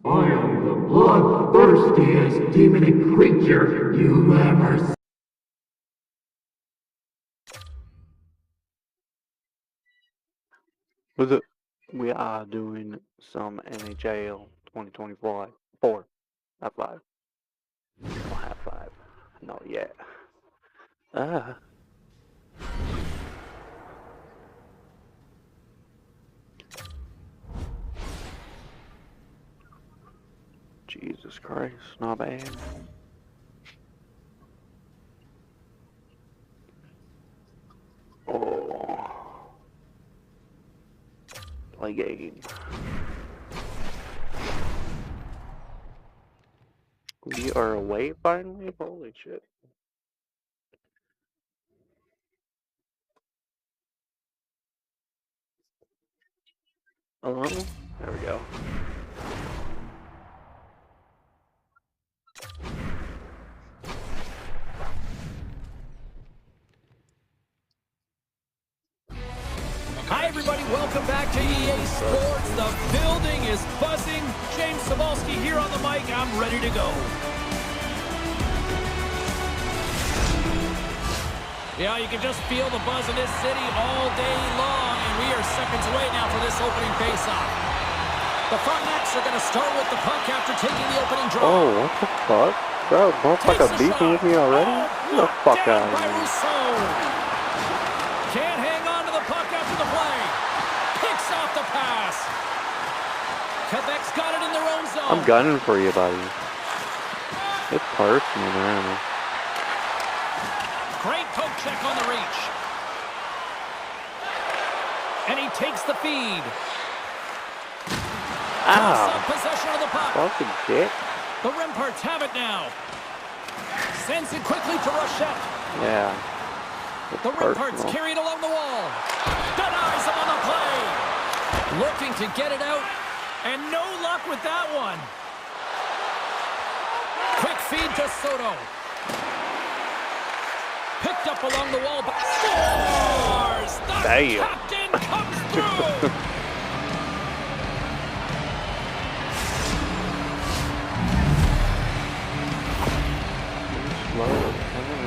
I am the bloodthirstiest demonic creature you've ever seen. What's up? We are doing some NHL 2024. 4, not 5. I don't have 5. Not yet. Ah. Jesus Christ, not bad. Oh. Play game. We are away finally? Holy shit. Hello? There we go. Hi everybody, welcome back to EA Sports. The building is buzzing. James Cebulski here on the mic. I'm ready to go. Yeah, you can just feel the buzz in this city all day long, and we are seconds away now for this opening faceoff. The Frontenacs are going to start with the puck after taking the opening draw. Oh, what the fuck? Bro, motherfucker beefing with me already? Get the fuck out of here. Can't hang on to the puck after the play. Picks off the pass. Quebec's got it in their own zone. I'm gunning for you, buddy. It's personal, man. Great poke check on the reach. And he takes the feed. Ow. Possession of the puck. Fucking dick. The Remparts have it now. Sends it quickly to Rochette. Yeah. The Remparts carry it along the wall. Denies him on the play. Looking to get it out. And no luck with that one. Quick feed to Soto. Picked up along the wall. But scores! The captain comes through.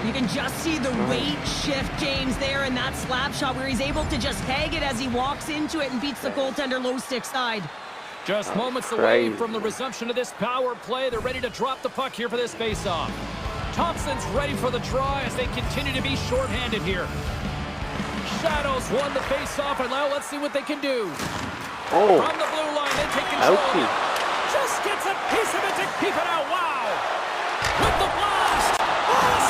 You can just see the weight shift, James, there in that slap shot where he's able to just peg it as he walks into it and beats the goaltender low stick side. Just moments away from the resumption of this power play. They're ready to drop the puck here for this faceoff. Thompson's ready for the draw as they continue to be shorthanded here. Shadows won the faceoff, and now let's see what they can do. Oh. From the blue line, they take control. Ouchie. Just gets a piece of it to keep it out. Wow! With the blast!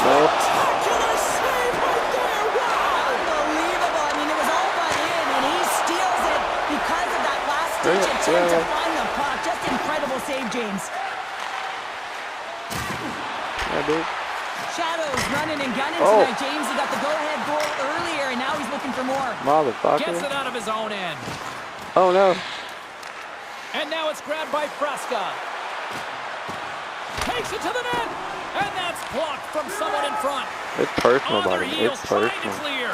Spectacular save right there! Wow! Unbelievable. I mean, it was all but in, and he steals it because of that last-ditch attempt to find the puck. Just incredible save, James. Yeah, dude. Shadows running and gunning tonight, James. He got the go-ahead goal earlier, and now he's looking for more. Motherfucker. Gets it out of his own end. Oh, no. And now it's grabbed by Fresca. Takes it to the net. And that's blocked from someone in front. It's personal, On their buddy. heels, It's trying to personal. clear.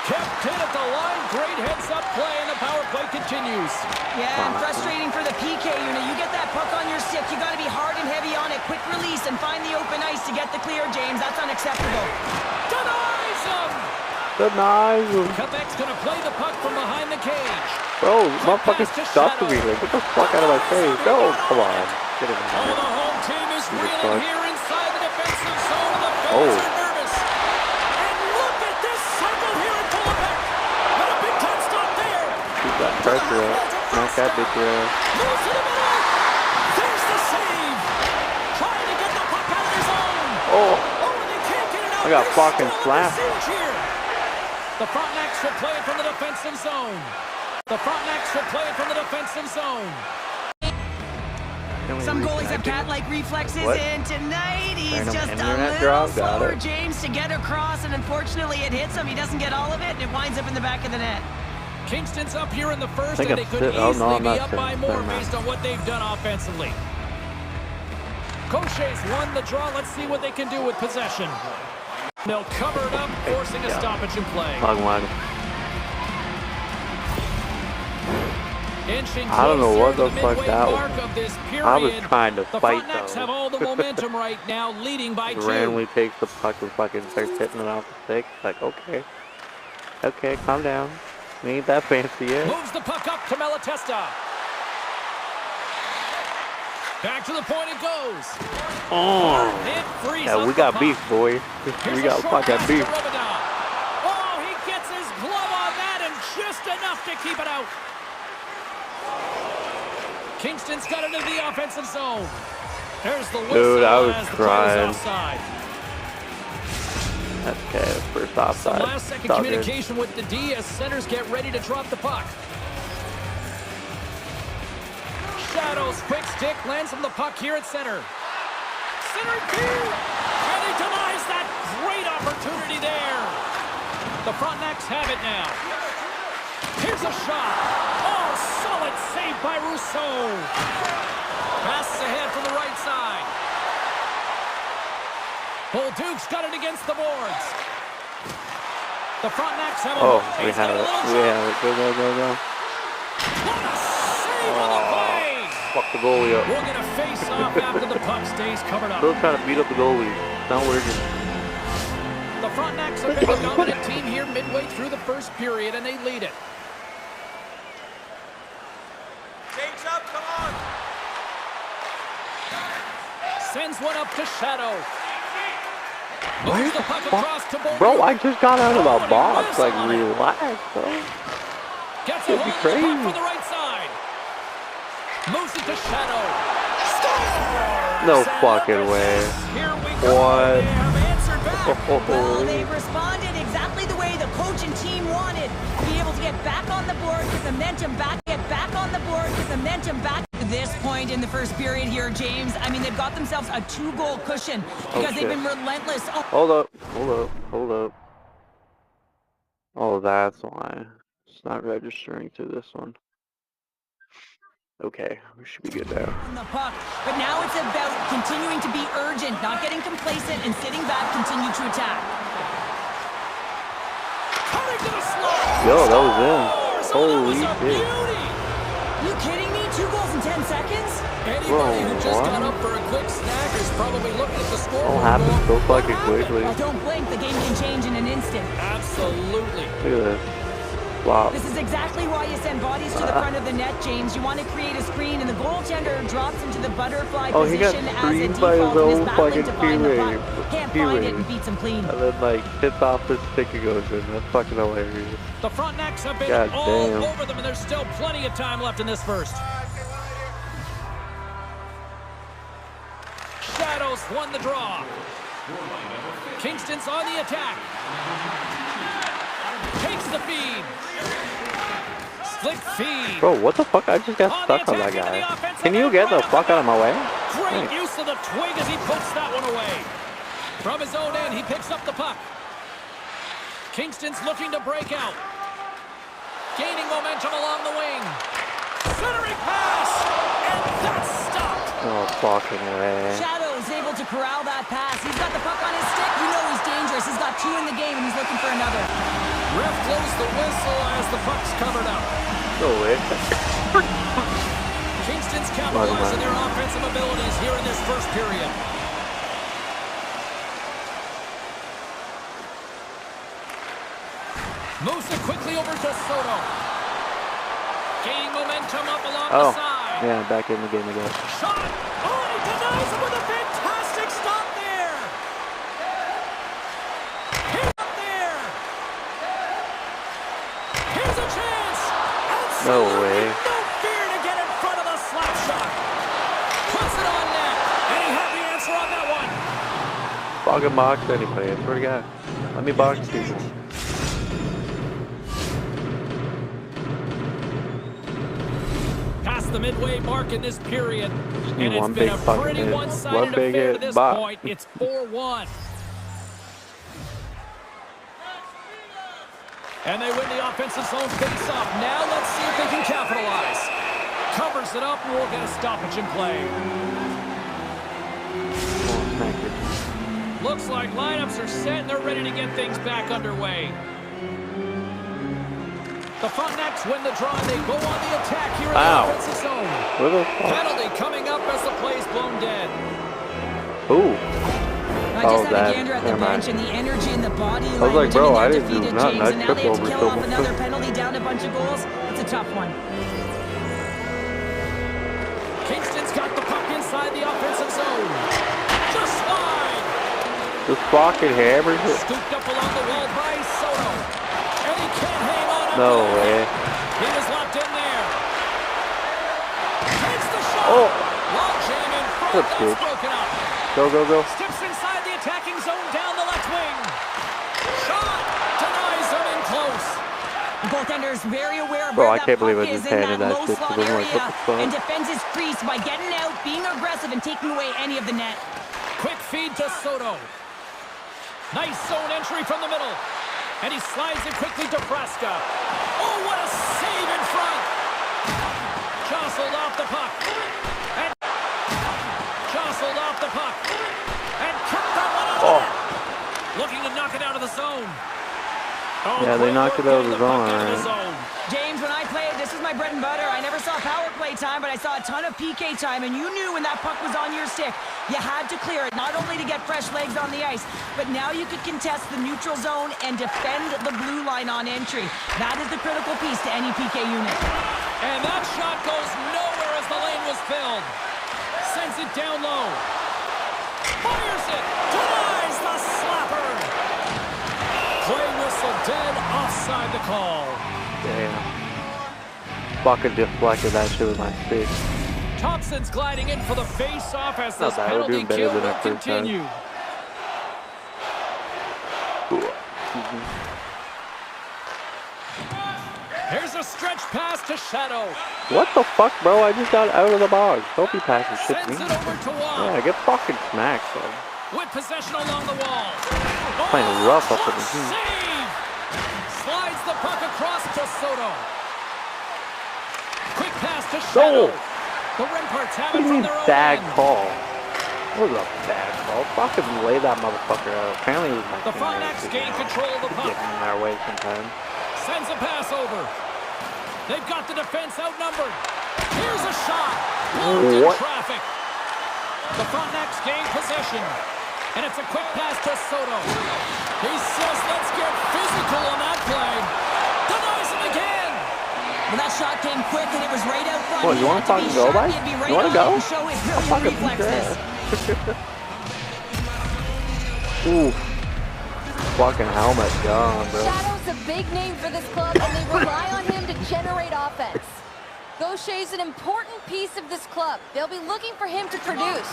Kept in at the line. Great heads-up play, and the power play continues. Yeah, and frustrating for the PK unit. You get that puck on your stick, you got to be hard and heavy on it. Quick release and find the open ice to get the clear, James. That's unacceptable. Denies him. Denies him. Quebec's going to play the puck from behind the cage. Bro, motherfucker stuck to me. Like, get the fuck out of my face. Go, come on. Get it Oh, out. the home team is reeling here inside the defensive zone. The Oh. fans are nervous. And look at this cycle here in Quebec. And a big time stop there. Keep that pressure up. Knock that bitch ass. Moves to the middle. There's the save. Trying to get the puck out of his own. Oh. Oh, and they can't get it out. I got They're fucking still in slapped. the siege here. The Frontenacs will play it from the defensive zone. The Frontenacs will play it from the defensive zone. Some goalies have cat-like reflexes, What? and tonight he's Random just a internet little drop, got slower, it. James, to get across, and unfortunately it hits him. He doesn't get all of it, and it winds up in the back of the net. Kingston's up here in the first, think and they I'm could sit- oh, no, easily I'm be not up sitting. by more Never mind. based on what they've done offensively. Coche's won the draw. Let's see what they can do with possession. They'll cover it up, forcing a stoppage in play. Wagon. Inching I don't know closer what to the the fuck midway that mark was. of this period. I was trying to The fight Frontenacs have all the though. momentum right now, leading by 2. Randomly takes the puck and fucking starts hitting it off the stick. Like, okay. Okay, calm down. We ain't that fancy yet. Moves the puck up to Malatesta. Back to the point it goes. Oh. It frees Yeah, up we the got puck. beef, boy. Here's We a got short fucking pass to beef. Robidas. Oh, he gets his glove on that and just enough to keep it out. Kingston's got into the offensive zone. There's the whistle. Dude, I was as the trying. play's offside. That's okay, first Some offside. last-second It's all good. communication with the D as centers get ready to drop the puck. Shadows, quick stick, lands from the puck here at center. Center field! And he denies that great opportunity there. The Frontenacs have it now. Here's a shot. Oh, solid save by Rousseau. Passes ahead from the right side. Bolduc's got it against the boards. The Frontenacs have a Oh, goal. we He's got have a it. little We shot. have it. Go, go, go, go. What a save on the play. Fuck the goalie up. We'll get a face-off after the puck stays covered up. Still trying to beat up the goalie. Not working. The Frontenacs have been the dominant team here midway through the first period, and they lead it. Change up, come on! Sends one up to Shadow. Moves the puck across to Bolduc. Bro, I just got out of Oh, the and he box. whiffs Like, on it. relax, bro. Gets a It'd hold be of the crazy. puck from the right side. Moves it to Shadow. No Set fucking up way. assist. Here we go. What? They have answered back. Well, they've responded exactly the way the coach and team wanted. Be able to get back on the board, get momentum back, get back on the board, get momentum back. At this point in the first period here, James, I mean, they've got themselves a 2-goal cushion because they've shit. Oh, been relentless. Oh, Hold up. Hold up. Hold up. Oh, that's why. It's not registering to this one. Okay, we should be good now. on the puck. But now it's about continuing to be urgent, not getting complacent, and sitting back, continue to attack. Coming to the slot. Yo, that was in. Scores! Oh, that Holy was a shit. beauty. You kidding me? 2 goals in 10 seconds? Anybody who just what? got up for a quick snack is probably looking at the scoreboard. All happens so fucking What happened? quickly. Well, don't blink. The game can change in an instant. Absolutely. Look at this. Wow. This is exactly why you send bodies to the front of the net, James. You want to create a screen, and the goaltender drops into the butterfly Oh, he got position as a screened by his default and is own battling fucking to find the teammate. puck. Can't find it and Teammate. beats him clean. And then, like, hits off the stick and goes in. That's fucking hilarious. The Frontenacs have been God all damn. over them, and there's still plenty of time left in this first. Shadows won the draw. Kingston's on the attack. Takes the feed. Slick feed. Bro, what the fuck? I just got On stuck the on that attack into the guy. offensive Can you end, get right the up fuck out of my way? Great Thanks. use of the twig as he puts that one away. From his own end, he picks up the puck. Kingston's looking to break out. Gaining momentum along the wing. Centering pass, and that's stopped. Oh, fucking way. Shadow's able to corral that pass. He's got the puck on his stick. You know he's dangerous. He's got 2 in the game, and he's looking for another. Ref blows the whistle as the puck's covered up. No way. Kingston's capitalizing their offensive abilities here in this first period. Moves it quickly over to Soto. Gaining momentum up along the side. Yeah, back in the game again. Shot! Oh, and he denies him with a fantastic stop there! He's up there! Here's a chance! No Absolutely way. no fear to get in front of the slap shot. Puts it on net, and he had the answer on that one. Fucking box anybody, I swear to God. Let me box people. Past the midway mark in this period, need and it's one been big a fucking pretty hit. one-sided One big affair to hit, this bop. point. It's 4-1. And they win the offensive zone face-off. Now let's see if they can capitalize. Covers it up, and we'll get a stoppage in play. Oh, thank you. Looks like lineups are set, and they're ready to get things back underway. The Frontenacs win the draw, and they go on the attack here in the Ow. offensive zone. Where the fuck? Penalty coming up as the play's blown dead. Ooh. I just had that. a gander at the Never mind. bench and the energy in the body was language. like, bro, I mean, didn't do defeated nothing. James, I and now tripped they have to over kill off someone. another penalty down a bunch of goals. It's a tough one. Kingston's got the puck inside the offensive zone. Just wide. Just fucking hammers it. Scooped up along the wall by Soto. And he can't hang on. No way. He was locked in there. Takes the shot. Oh. Long jam in front. Good That's pitch. broken up. Go, go, go. Steps inside the attacking zone down the left wing. Shot. Denies him in close. The goaltender's very aware of Bro, where I can't that believe I puck is just in handed that that low shit to slot them, like, area what the fuck? and defends his crease by getting out, being aggressive, and taking away any of the net. Quick feed to Soto. Nice zone entry from the middle. And he slides it quickly to Fresca. Oh, what a save in front. Jostled off the puck. And jostled off the puck. And kicked that one out. Oh. Looking to knock it out of the zone. Oh, Yeah, they great knocked work it out of getting the zone, puck out of the alright. zone. James, when I played, this is my bread and butter. I never saw power play time, but I saw a ton of PK time, and you knew when that puck was on your stick, you had to clear it, not only to get fresh legs on the ice, but now you could contest the neutral zone and defend the blue line on entry. That is the critical piece to any PK unit. And that shot goes nowhere as the lane was filled. Sends it down low. Fires it. Denies the slapper. Play whistle dead. Offside the call. Damn. Fucking deflected that shit with my stick. Thompson's gliding in for the face-off as Not this bad, we're penalty doing better kill than will our first time. continue. Here's a stretch pass to Shadow. What the fuck, bro? I just got out of the box. Don't be passing shit to Sends me. it over to Waugh. Yeah, get fucking smacked, bro. With possession along the wall. Playing rough up in the Clutch team. save! Slides the puck across to Soto. Quick pass to Shadow. The Remparts have What it do you from mean their own bad end. call? What was a bad call? Fucking lay that motherfucker out. Apparently it was my The finger Frontenacs sticking gain out. control of the puck. Getting in our way sometimes. Sends a pass over. They've got the defense outnumbered. Here's a shot. Blocked in What? traffic. The Frontenacs gain possession. And it's a quick pass to Soto. He says, let's get physical on that play. Denies him again. Well, that shot came quick, and it was right out front. What, He you had wanna to be fucking go, sharp, bud? he had to be right You wanna on go? it and show his I'll brilliant fucking beat your reflexes. ass. Ooh. Fucking helmet gone, bro. Shadow's a big name for this club, and they rely on him to generate offense. Gaucher's an important piece of this club. They'll be looking for him to produce.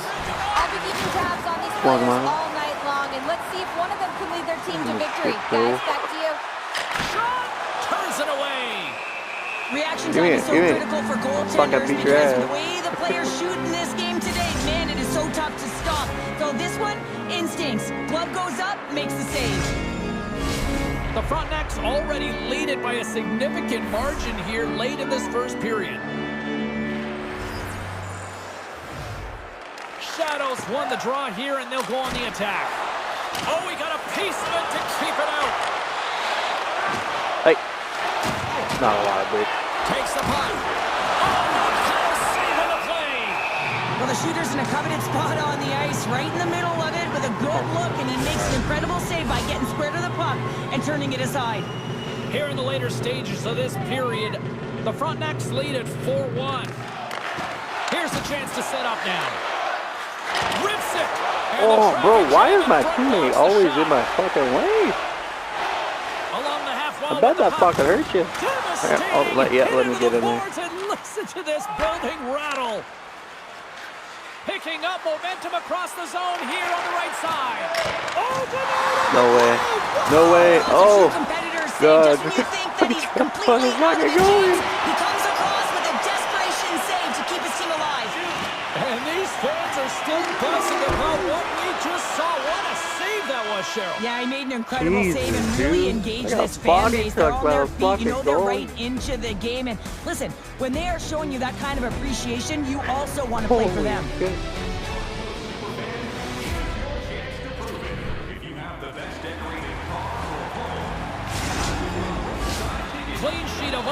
I'll be keeping tabs on these players all night long, and let's see if one of them can lead their team to victory. Guys, back to you. Shot. Turns it away. Reaction Give me time it, is so give me it. critical for Fuck, I goaltenders beat your because ass. the way the players shoot in this game today, man, it is so tough to stop. So this one, instincts. Glove goes up, makes the save. The Frontenacs already lead it by a significant margin here late in this first period. Shadows won the draw here, and they'll go on the attack. Oh, he got a piece of it to keep it out. Hey. Not a lot, bitch. Takes the puck. Oh, what kind of save on the play. Well, the shooter's in a coveted spot on the ice, right in the middle of it with a good look, and he makes an incredible save by getting square to the puck and turning it aside. Here in the later stages of this period, the Frontenacs lead at 4-1. Here's the chance to set up now. Rips it. And the Oh, bro, traffic why jam is in my front teammate blocks the always shot. in my fucking way? Along the half wall I bet with the that puck. fucking hurt you. Devastating Oh, let me hit get into in the there. boards, and listen to this building rattle. Picking up momentum across the zone here on the right side. Oh, No way. No way. Oh, Competitors say God. just when you think that he's It's completely not out of the going. chase, he comes across with a desperation save to keep his team alive. And these fans are still buzzing about what we just saw. What a save that was, Cheryl. Yeah, he made an incredible Jesus, save and really dude. engaged I got this fan body base. They're truck on by their a feet. You fucking know they're goal. right into the game. And listen, when they are showing you that kind of appreciation, you also want to play for them. shit. Clean sheet of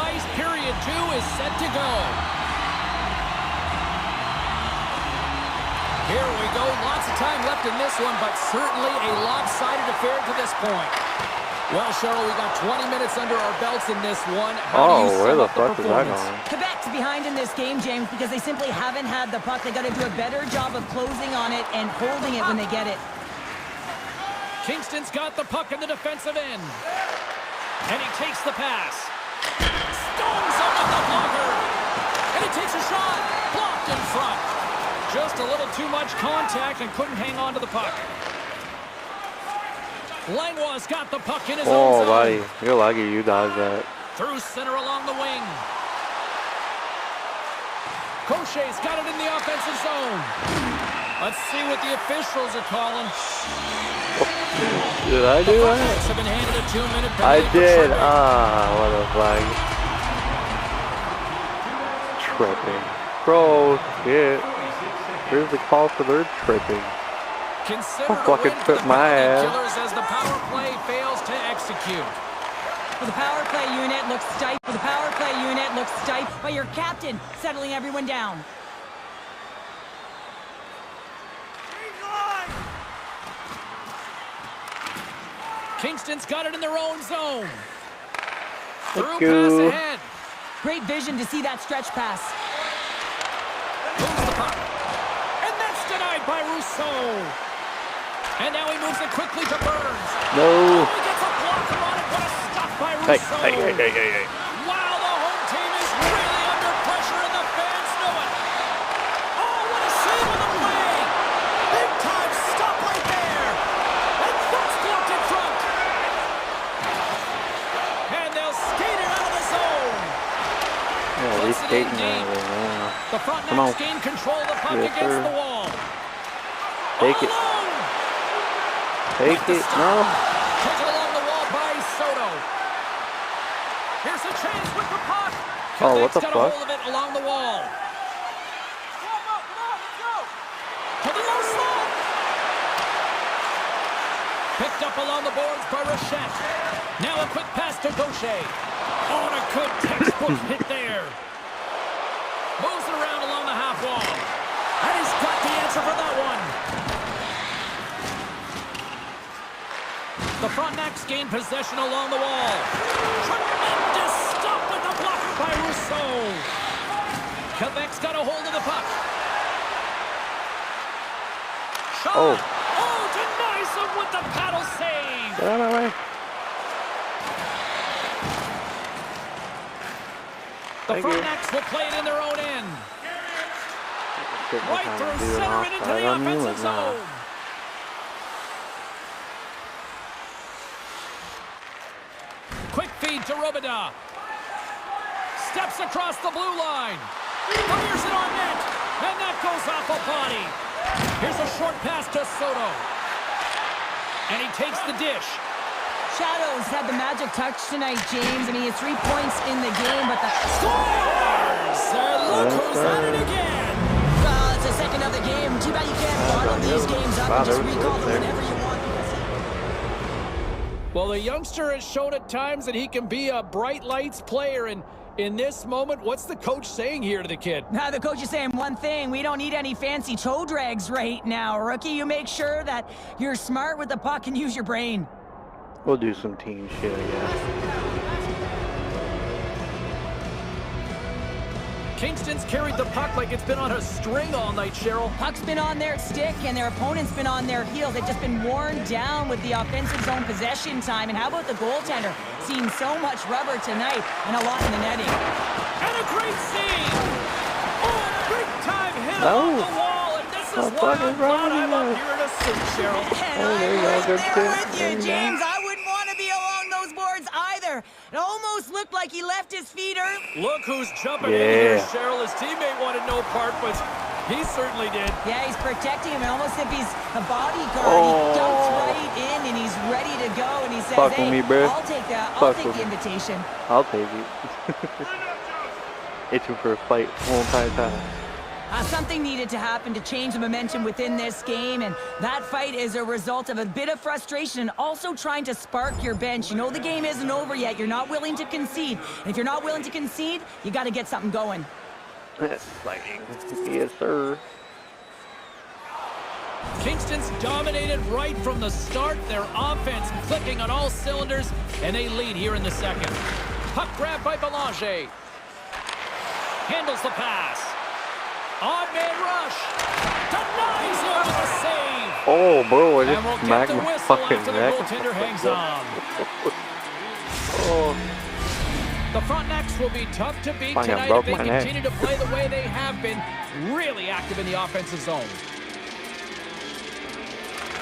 two is set to go. Here we go. Lots of time left in this one, but certainly a lopsided affair to this point. Well, Cheryl, we got 20 minutes under our belts in this one. How do you where sum the up fuck is that performance? going? Quebec's behind in this game, James, because they simply haven't had the puck. They got to do a better job of closing on it and holding it when they get it. Kingston's got the puck in the defensive end. And he takes the pass. Stones up with the blocker. And he takes a shot. Blocked in front. Just a little too much contact and couldn't hang on to the puck. Langlois got the puck in his own zone. Oh, buddy. You're lucky you dodged that. Through center along the wing. Gaucher's got it in the offensive zone. Let's see what the officials are calling. Did I do that? Have been handed a 2-minute penalty. I did. For What a flag. Tripping. Bro, shit. Here's the call for their tripping. Considered I'll fucking a win trip for the my penalty ass. killers as the power play fails to execute. For the power play unit looks stiff. For the power play unit looks stiff, but your captain settling everyone down. Kingston's got it in their own zone. Thank Through pass you. ahead. Great vision to see that stretch pass. Moves the puck. And that's denied by Rousseau. And now he moves it quickly to Burns. No. Oh, he gets a blocker on it. What a stop by Rousseau. Hey. Wow, the home team is really under pressure and the fans know it. Oh, what a save on the play. Big time stop right there. And that's blocked in front. And they'll skate it out of the zone. Yeah, Puts he's it in skating deep. out of there. The front Come on. nets gain control of the puck Yes, against sir. the wall. Take All it. alone. Take it. No. Taken along the wall by Soto. Here's a chance with the puck. Oh, what the Quebec's got a fuck? hold of it along the wall. To the low slot. Picked up along the boards by Rochette. Now a quick pass to Gaucher. Oh, and a good textbook hit there. Moves it around along the half wall. And he's got the answer for that one. The Frontenacs gain possession along the wall. Tremendous stop with the blocker by Rousseau. Quebec's got a hold of the puck. Shot. Oh, denies him with the paddle save. Get out of my way. The Thank you. Frontenacs will play it in their own end. Shit, Right what through time to do an center and into offside the on you offensive or not? zone. Quick feed to Robida. Steps across the blue line. Fires it on net. And that goes off a body. Here's a short pass to Soto. And he takes the dish. Shadows had the magic touch tonight, James. I mean, it's 3 points in the game, but the... Scores! And look who's at it again. Well, it's the second of the game. Too bad you can't bottle these games up and just recall them whenever you want. Well, the youngster has shown at times that he can be a bright lights player, and in this moment, what's the coach saying here to the kid? Now, the coach is saying one thing. We don't need any fancy toe drags right now, rookie. You make sure that you're smart with the puck and use your brain. We'll do some team shit, I guess. Kingston's carried the puck like it's been on a string all night, Cheryl. Puck's been on their stick, and their opponent's been on their heels. They've just been worn down with the offensive zone possession time. And how about the goaltender? Seeing so much rubber tonight and a lot in the netting. And a great save! Oh, big time hit No. on the wall, and this is What why the fuck I'm is wrong glad with I'm you up here to suit, Cheryl. And Oh, there you go, I'm good right there shit. with There you, you go. James. I wouldn't want to be along those boards either. It almost looked like he left his feet early. Look who's jumping in here, Yeah. Cheryl. His teammate wanted no part, but he certainly did. Yeah, he's protecting him, and almost if he's a bodyguard. Oh. He dumps right in, and he's ready to go. And he says, Fuck with "Hey, me, bro. I'll take that. Fuck I'll take with the me." invitation." I'll take it. Itching for a fight the whole entire time. Something needed to happen to change the momentum within this game, and that fight is a result of a bit of frustration and also trying to spark your bench. You know the game isn't over yet. You're not willing to concede. And if you're not willing to concede, you got to get something going. Lightning. Yes, sir. Kingston's dominated right from the start. Their offense clicking on all cylinders, and they lead here in the second. Puck grab by Belanger. Handles the pass. On-man rush. Denies him with a save. Oh, bro, I And just we'll get smacked the my whistle fucking after the neck. goaltender hangs on. Oh, The Frontenacs will be tough to beat Fucking tonight broke if they my neck. continue to play the way they have been, really active in the offensive zone.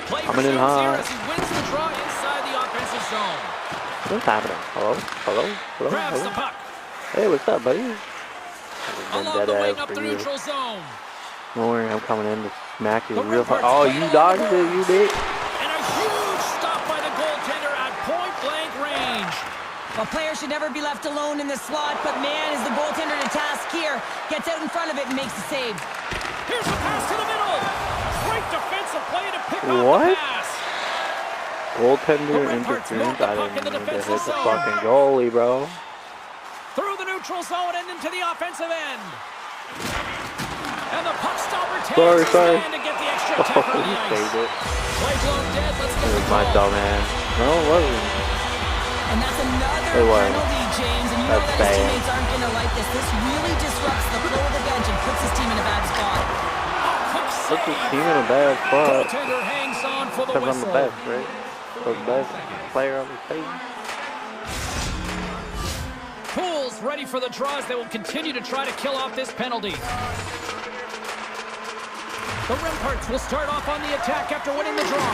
Play Coming in resumes here hot. as he wins the draw inside the offensive zone. what's happening? Hello? Hello? Hello? Grabs the Hello? puck. Hey, what's up, buddy? Along the wing up the neutral zone. Don't worry, I'm coming in to smack you The real hard. Rimparts Oh, played you on dodged the it, board. you did. And a huge stop by the goaltender at point-blank range. A player should never be left alone in the slot, but man, is the goaltender to task here. Gets out in front of it and makes the save. Here's a pass to the middle. Great defensive play to pick What? off the pass. Goaltender The Rimparts interference. moved the I puck in didn't the mean to hit defensive the zone. fucking goalie, bro. Through the neutral zone and into the offensive end. And the puck stopper takes his Sorry. man to get the extra Oh, attack on the you ice. saved it. Play blown dead. Let's get It the was my call. dumb ass. No, it wasn't. And that's another It was. penalty, James. And you know That's that his bad. teammates aren't going to like this. This really disrupts the flow of the bench and puts his team in a bad spot. Quick Put this save. team in a bad spot. Goaltender hangs on for the Because I'm whistle. the best, right? The best player on the team. Pools ready for the draws. They will continue to try to kill off this penalty. The Rimparts will start off on the attack after winning the draw.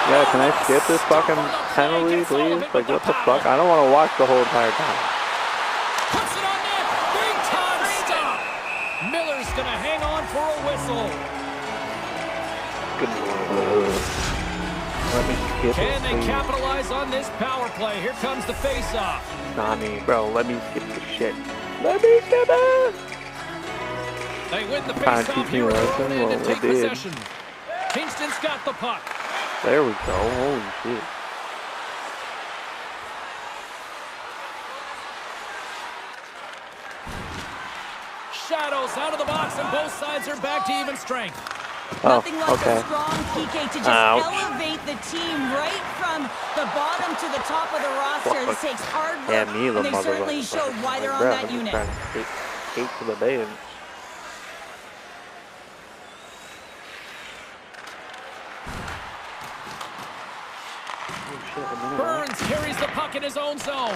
Yeah, can I skip this fucking penalty, please? Like, what the fuck? I don't want to watch the whole entire time. Puts it on net. Big time stop. Miller's going to hang on for a whistle. Good lord. Let me skip Can it, they please. capitalize on this power play? Here comes the face-off. Nah, me, bro. Let me skip the shit. Let me skip it! They win the Trying to face-off teach me here a at lesson? home and Well, to take it did. possession. Kingston's got the puck. There we go. Holy shit. Shadows out of the box, and both sides are back to even strength. Oh, Nothing like okay. a strong PK to just Ouch. elevate the team right from the bottom to the top of the roster. This takes hard work, Yeah, me, the and they certainly motherfucker. showed why they're on Bruh, that I'm just unit. trying to skate to the bench. Oh, shit, a minute. Burns carries the puck in his own zone.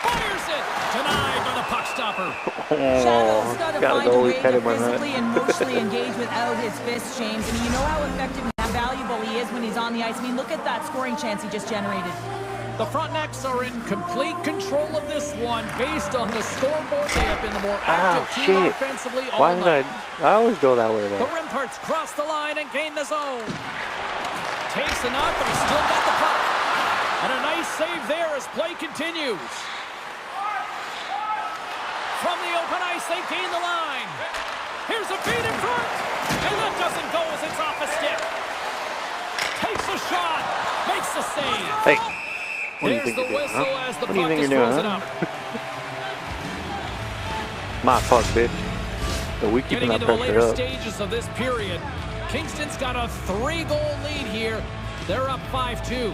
Fires it. Denied by the puck stopper. Shadow's got to gotta find a go way head to in my head. physically and emotionally engage without his fists, James. I mean, you know how effective and how valuable he is when he's on the ice. I mean, look at that scoring chance he just generated. The Frontenacs are in complete control of this one based on the scoreboard. They have been the more active team shit. offensively all Why did night. I always go that way, The though. Rimparts cross the line and gain the zone. Takes the knock, but he's still got the puck. And a nice save there as play continues. From the open ice, they gain the line. Here's a feed in front. And that doesn't go as it's off a stick. Takes a shot. Makes the save. Hey, what do you There's think the you're doing, whistle huh? as the What do you puck think is you're doing, frozen huh? up. My fuck, bitch. So we keeping Getting that into the pressure later up. stages of this period, Kingston's got a 3-goal lead here. They're up 5-2.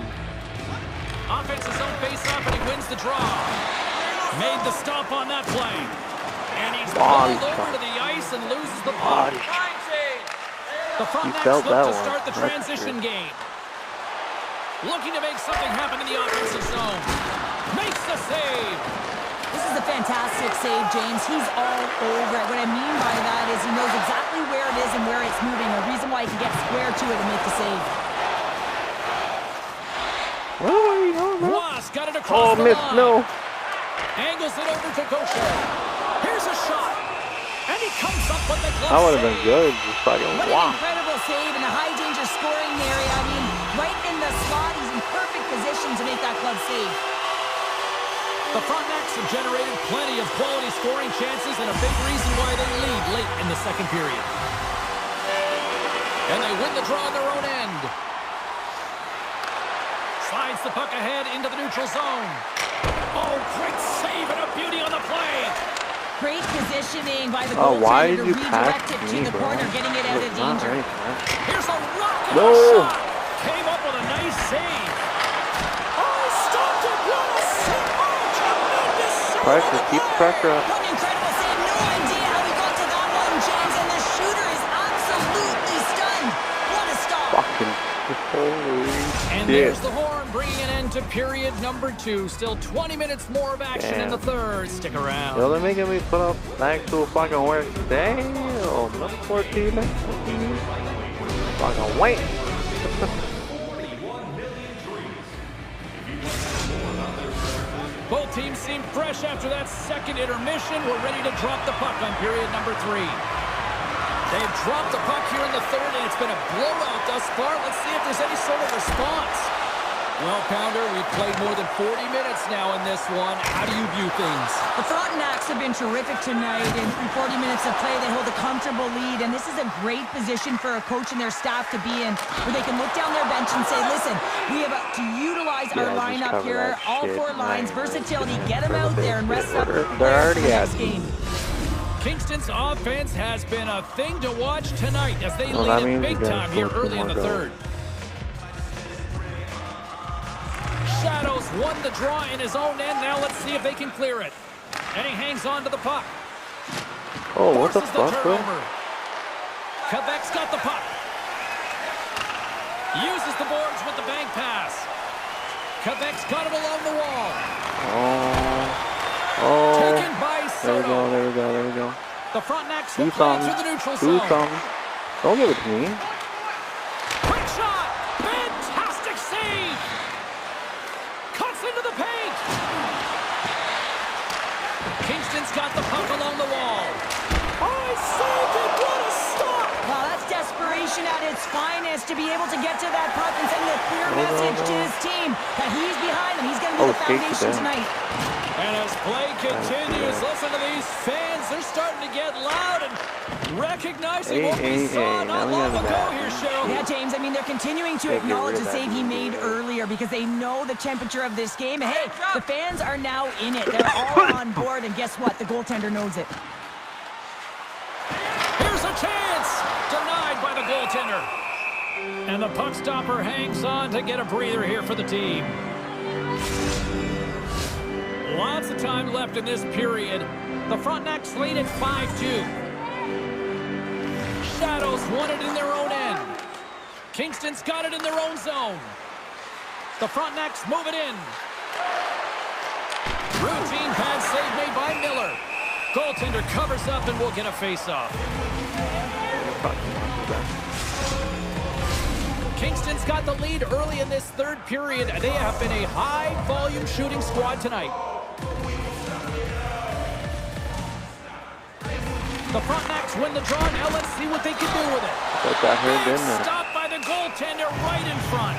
Offensive zone face-off, and he wins the draw. Made the stop on that play. And he's Body pulled over shot. to the ice and loses the puck. Body The Frontenacs felt look that to one. start the That's for transition sure. game. Looking to make something happen in the offensive zone. Makes the save. This is a fantastic save, James. He's all over it. What I mean by that is he knows exactly where it is and where it's moving. A reason why he can get square to it and make the save. What are you doing, bro? Ross got it across Oh, the miss, line. no. Angles it over to Gaucher. Here's a shot. And he comes up with the glove That would have been save. good. Just fucking What an wow. incredible save in a high-danger scoring area. I mean, right in the slot. He's in perfect position to make that glove save. The Frontenacs have generated plenty of quality scoring chances and a big reason why they lead late in the second period. And they win the draw on their own end. Slides the puck ahead into the neutral zone. Oh, great save and a beauty on the play. Great positioning by the why goaltender did to you redirect pass it me, to the bro? corner, getting it out of Not danger. right, man. Here's a rocket No. shot. Came up with a nice save. Oh, stopped it. What a save. Oh, tremendous save. Pressure, keep pressure up. What an incredible save. No idea how he got to that one, James. And the shooter is absolutely stunned. What a stop. Fucking holy And shit. there's the horn, bringing an end to period number 2. Still 20 minutes more of action in the third. Stick around. Yo, they're making me put up actual fucking work. Damn, number 14, man. Fucking wait. Both teams seem fresh after that second intermission. We're ready to drop the puck on period number 3. They've dropped the puck here in the third, and it's been a blowout thus far. Let's see if there's any sort of response. Well, Pounder, we've played more than 40 minutes now in this one. How do you view things? The Frontenacs have been terrific tonight. In 40 minutes of play, they hold a comfortable lead, and this is a great position for a coach and their staff to be in, where they can look down their bench and say, listen, we have to utilize our just lineup cover here, that all shit, 4 lines, man. versatility, get them out there and rest up They're players already for the at next it. game. Kingston's offense has been a thing to watch tonight as they Well, that lead it means big you gotta time here score early in the more goals. third. Shadows won the draw in his own end. Now let's see if they can clear it. And he hangs on to the puck. Oh, what the Forces fuck, bro? turnover. Quebec's got the puck. Uses the boards with the bank pass. Quebec's got it along the wall. Oh, Taken by there we go, Soto. there we go, there we go. The Frontenacs Do will play something, through the neutral do zone. something. Don't give it to me. Quick shot! Fantastic save! Cuts into the paint! Kingston's got the puck along the wall. Oh, he saved it! What a stop! Well, that's desperation at its finest to be able to get to that puck and send a clear message to his team that he's behind them. He's going to be the foundation tonight. And as play continues, listen to these fans. They're starting to get loud and recognizing what we saw not long ago here, Cheryl. Yeah, James, I mean, they're continuing to acknowledge the save he made earlier because they know the temperature of this game. And hey, the fans are now in it. They're all on board, and guess what? The goaltender knows it. Here's a chance! Denied by the goaltender. And the puck stopper hangs on to get a breather here for the team. Lots of time left in this period. The Frontenacs lead at 5-2. Shadows won it in their own end. Kingston's got it in their own zone. The Frontenacs move it in. Routine pad save made by Miller. Goaltender covers up and will get a face-off. Kingston's got the lead early in this third period. They have been a high-volume shooting squad tonight. The Frontenacs win the draw. Now let's see what they can do with it. Stopped by the goaltender right in front.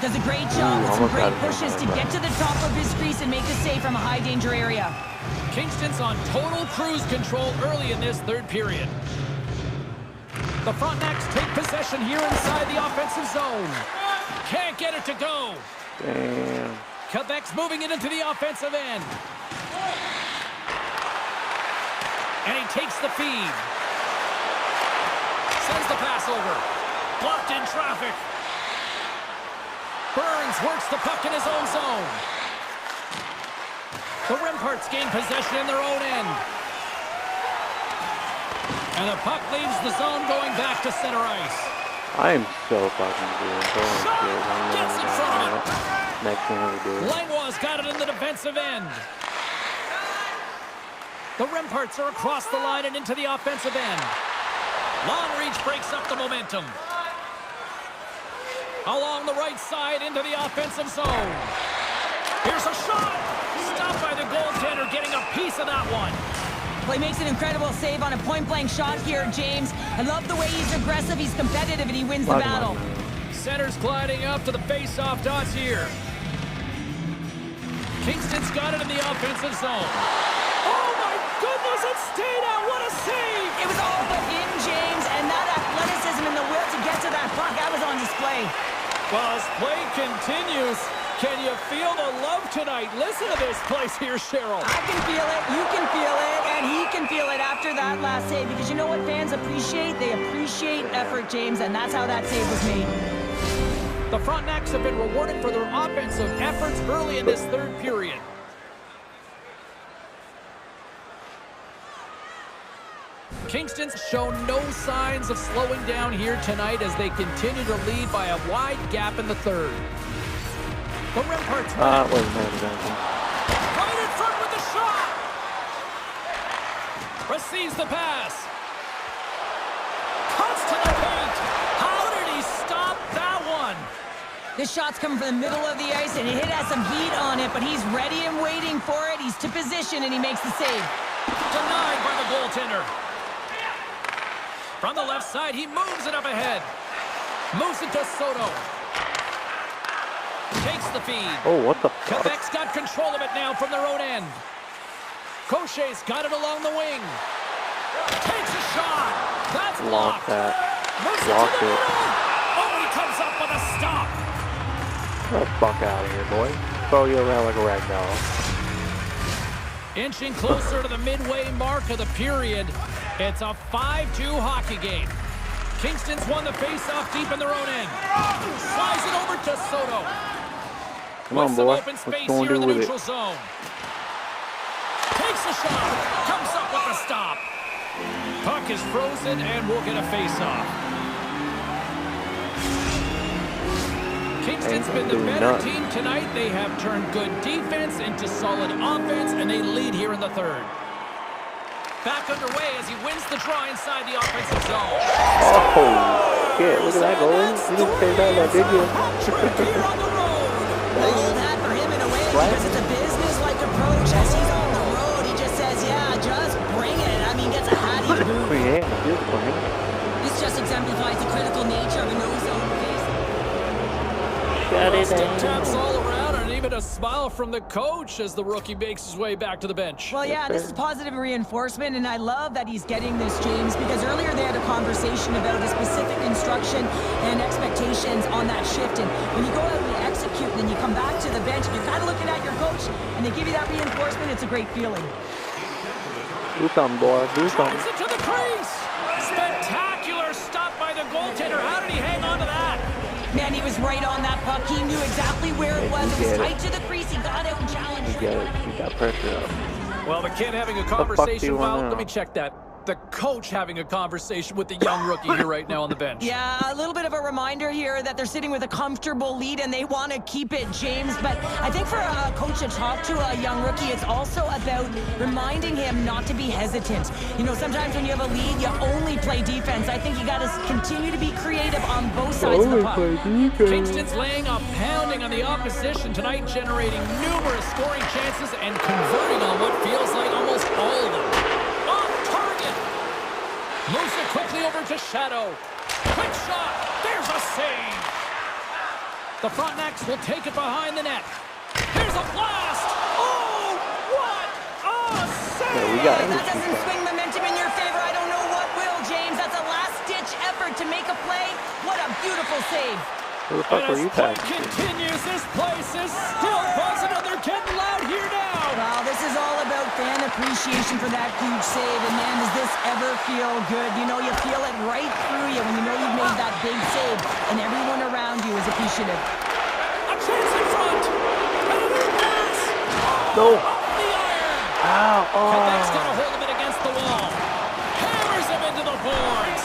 Does a great job with some great pushes to get to the top of his crease and make the save from a high-danger area. Kingston's on total cruise control early in this third period. The Frontenacs take possession here inside the offensive zone. Can't get it to go. Damn. Quebec's moving it into the offensive end. And he takes the feed. Sends the pass over. Blocked in traffic. Burns works the puck in his own zone. The Remparts gain possession in their own end. And the puck leaves the zone going back to center ice. I am so fucking good. Gets in front of it. Next thing we do. Langlois got it in the defensive end. The Remparts are across the line and into the offensive end. Long reach breaks up the momentum. Along the right side into the offensive zone. Here's a shot. Stopped by the goaltender, getting a piece of that one. Well, he makes an incredible save on a point-blank shot here, James. I love the way he's aggressive, he's competitive, and he wins the battle. Center's gliding up to the face-off dots here. Kingston's got it in the offensive zone. Oh, my goodness, it stayed out. What a save. It was all but in, James, and that athleticism and the will to get to that puck, that was on display. Well, as play continues, can you feel the love tonight? Listen to this place here, Cheryl. I can feel it, you can feel it, and he can feel it after that last save, because you know what fans appreciate? They appreciate effort, James, and that's how that save was made. The Frontenacs have been rewarded for their offensive efforts early in this third period. Kingston's shown no signs of slowing down here tonight as they continue to lead by a wide gap in the third. The Remparts right in front with the shot. Receives the pass. Cuts to the paint. How did he stop that one? This shot's coming from the middle of the ice, and it has some heat on it, but he's ready and waiting for it. He's to position, and he makes the save. Denied by the goaltender. From the left side, he moves it up ahead. Moves it to Soto. Takes the feed. Oh, what the fuck? Quebec's got control of it now from their own end. Cochet's got it along the wing. Takes a shot. That's blocked. Lock that. Moves Block it to the it. middle. Oh, he comes up with a stop. Get the fuck out of here, boy. Throw you around like a rag doll. Inching closer to the midway mark of the period. It's a 5-2 hockey game. Kingston's won the face-off deep in their own end. Slides it over to Soto. Come on, with some boy. open What's space going here in to the do with neutral it? zone. Takes a shot. Comes up with a stop. Puck is frozen and we'll get a face-off. Kingston's been the better team tonight. They have turned good defense into solid offense, and they lead here in the third. Back underway as he wins the draw inside the offensive zone. Oh, shit. Look at that goal. You didn't say that, did you? Here on the road. Old hat for him in a way, because it's a business-like approach. As he's on the road, he just says, yeah, just bring it. I mean, gets a hat he Oh, yeah. Good for him. This just exemplifies the critical nature of a no-zone phase. Got it. Stick taps all around, and even a smile from the coach as the rookie makes his way back to the bench. Well, yeah, this is positive reinforcement, and I love that he's getting this, James, because earlier they had a conversation about the specific instruction and expectations on that shift, and when you go out and you execute, and then you come back to the bench, and you're kind of looking at your coach, and they give you that reinforcement, it's a great feeling. Do something, boy. Do something. Drives it to the crease. Spectacular stop by the goaltender. How did he hang on to that? Man, he was right on that puck. He knew exactly where it was. It was tight to the crease. He got out and challenged. You got it. You got pressure up. Well, the kid having a fuck do conversation. you Well, want now? let me check that. The coach having a conversation with the young rookie here right now on the bench. Yeah, a little bit of a reminder here that they're sitting with a comfortable lead and they want to keep it, James. But I think for a coach to talk to a young rookie, it's also about reminding him not to be hesitant. You know, sometimes when you have a lead, you only play defense. I think you got to continue to be creative on both sides of the puck. Kingston's laying a pounding on the opposition tonight, generating numerous scoring chances and converting on what feels like almost all of them. Off target. Moves it quickly over to Shadow. Quick shot. There's a save. The Frontenacs will take it behind the net. Here's a blast. Oh, what a save. Yeah, we got That everything. doesn't swing momentum in your favor. I don't know what will, James. That's a last-ditch effort to make a play. What a beautiful save. Who the fuck And were as you play passing? continues, this place is still buzzing and they're getting loud here now. Well, this is all about fan appreciation for that huge save. And man, does this ever feel good? You know, you feel it right through you when you know you've made that big save. And everyone around you is appreciative. A chance in front. And a new pass. No. Off the iron. Ow. Quebec's got a Oh. hold of it against the wall. Hammers him into the boards.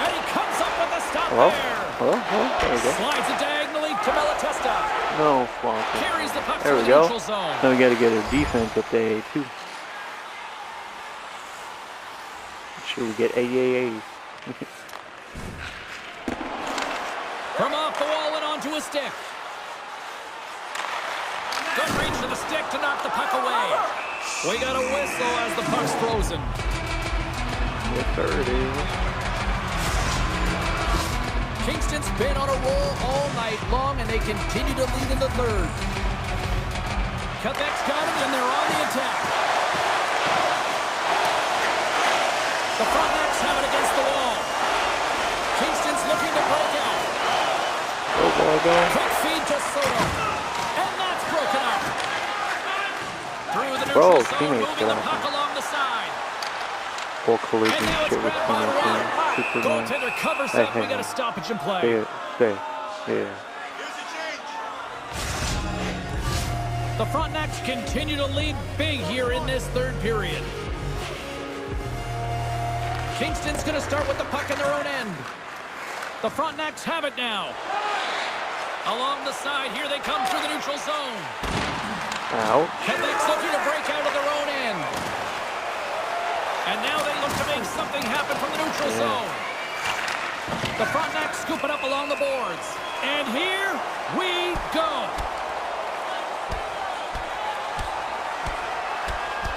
And he comes up with a stop Hello? there. Hello? Hello? There we go. Slides it diagonally to Malatesta. No, fuck. Carries the puck There to we the go. neutral zone. Now we got to get a defense up there, too. Should we get AAA? From off the wall and onto a stick. Good reach to the stick to knock the puck away. We got a whistle as the puck's frozen. Yes, sir, it is. Kingston's been on a roll all night long, and they continue to lead in the third. Quebec's got him, and they're on the attack. The Frontenacs have it against the wall. Kingston's looking to break out. Oh, boy, go. Quick feed to Soto. And that's broken up. Through the Bro, neutral zone, teammates moving the get puck along the side. Full collision And now it's shit with grabbed by teammates. Rock. Super man. Goaltender covers up. We got a stoppage in play. Stay. Yeah. Here's the change. The Frontenacs continue to lead big here in this third period. Kingston's going to start with the puck in their own end. The Frontenacs have it now. Along the side, here they come through the neutral zone. Out. Quebec's looking to break out of their own end. And now they look to make something happen from the neutral zone. The Frontenacs scoop it up along the boards. And here we go.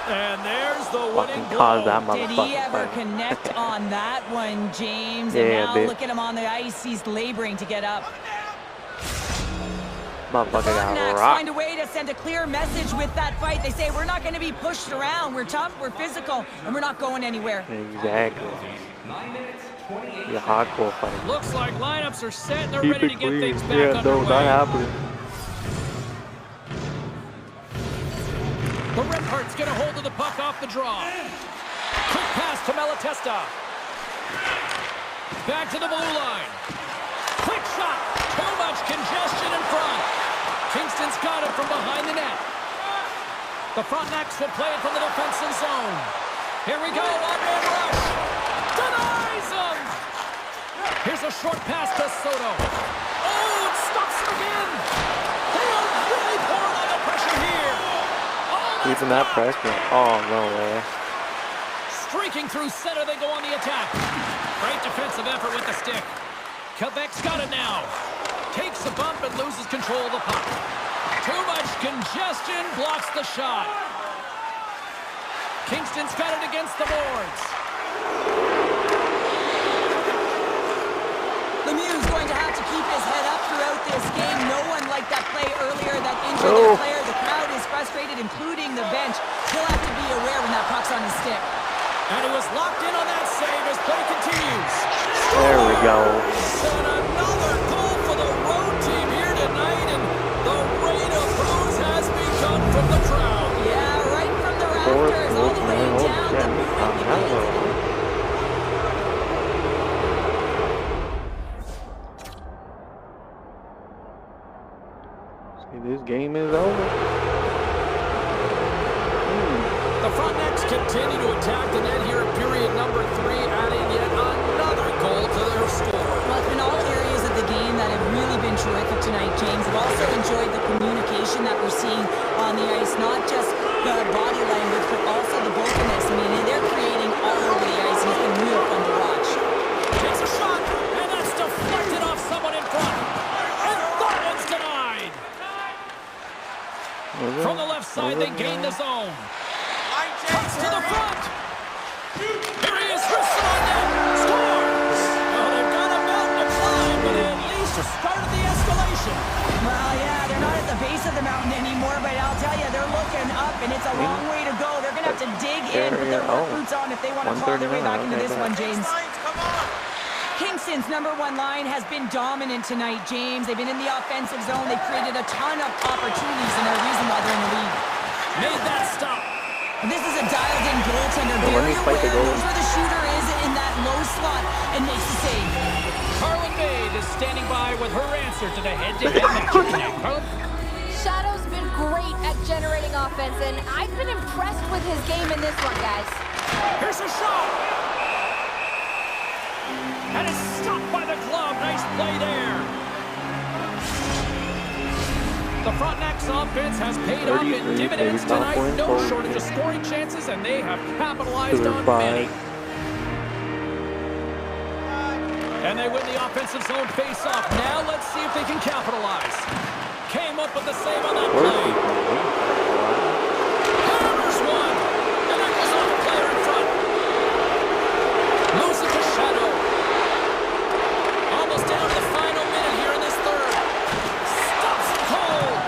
And there's the winning goal. Did he ever connect on that one, James? And now look at him on the ice. He's laboring to get up. Motherfucker got Frontenacs rocked. find a way to send a clear message with that fight. They say, we're not going to be pushed around. We're tough, we're physical, and we're not going anywhere. Exactly. The hardcore fight. Looks like lineups are set and they're Keep ready it to get clean. things back Yeah, no, underway. not happening. The Redhearts get a hold of the puck off the draw. Quick pass to Malatesta. Back to the blue line. Quick shot. Too much congestion in front. Kingston's got it from behind the net. The Frontenacs will play it from the defensive zone. Here we go. One-man rush. Denies him. Here's a short pass to Soto. Oh, it stops him again. They are really pouring on the pressure here. Even that pressure. Oh, no way. Streaking through center, they go on the attack. Great defensive effort with the stick. Quebec's got it now. Takes a bump and loses control of the puck. Too much congestion blocks the shot. Kingston's got it against the boards. Lemieux's going to have to keep his head up throughout this game. No one liked that play earlier that injured their player. The crowd is frustrated, including the bench. He'll have to be aware when that puck's on his stick. And he was locked in on that save as play continues. There we go. And another goal for the road team here tonight, and the rain of boos has begun from the crowd. Yeah, right from the rafters, all the way down the boot. See, this game is over. The Frontenacs continue to attack the net here in period number 3, adding yet another goal to their score. Well, it's been all areas of the game that have really been terrific tonight, James. I've also enjoyed the communication that we're seeing on the ice, not just the body language, but also the vocalness. I mean, they're creating all over the ice, and it's been real fun to watch. Takes a shot, and that's deflected off someone in front. And that one's denied. From the left side, they gain the zone. Cuts to the front. Here he is, wristed on net. Scores. Well, they've got a mountain to climb, but at least it started the escalation. Well, yeah, they're not at the base of the mountain anymore, but I'll tell you, they're looking up, and it's a long way to go. They're going to have to dig in, put their work boots on if they want to claw their way back into this one, James. Come on. Kingston's number one line has been dominant tonight, James. They've been in the offensive zone. They've created a ton of opportunities, and they're the reason why they're in the lead. Made that stop. This is a dialed-in goaltender. Well, let me Very fight the aware goal. knows where the shooter is in that low slot and makes the save. Carlin Maid is standing by with her answer to the head-to-head match tonight. Carlin? Shadow's been great at generating offense, and I've been impressed with his game in this one, guys. Here's a shot. And it's stopped by the glove. Nice play there. The Frontenac's offense has paid off in dividends tonight. No shortage of scoring chances, and they have capitalized on many. And they win the offensive zone face-off. Now let's see if they can capitalize. Came up with the save on that play. Hammers one. And that goes off the player in front. Moves it to Shadow. Almost down to the final minute here in this third. Stops it cold.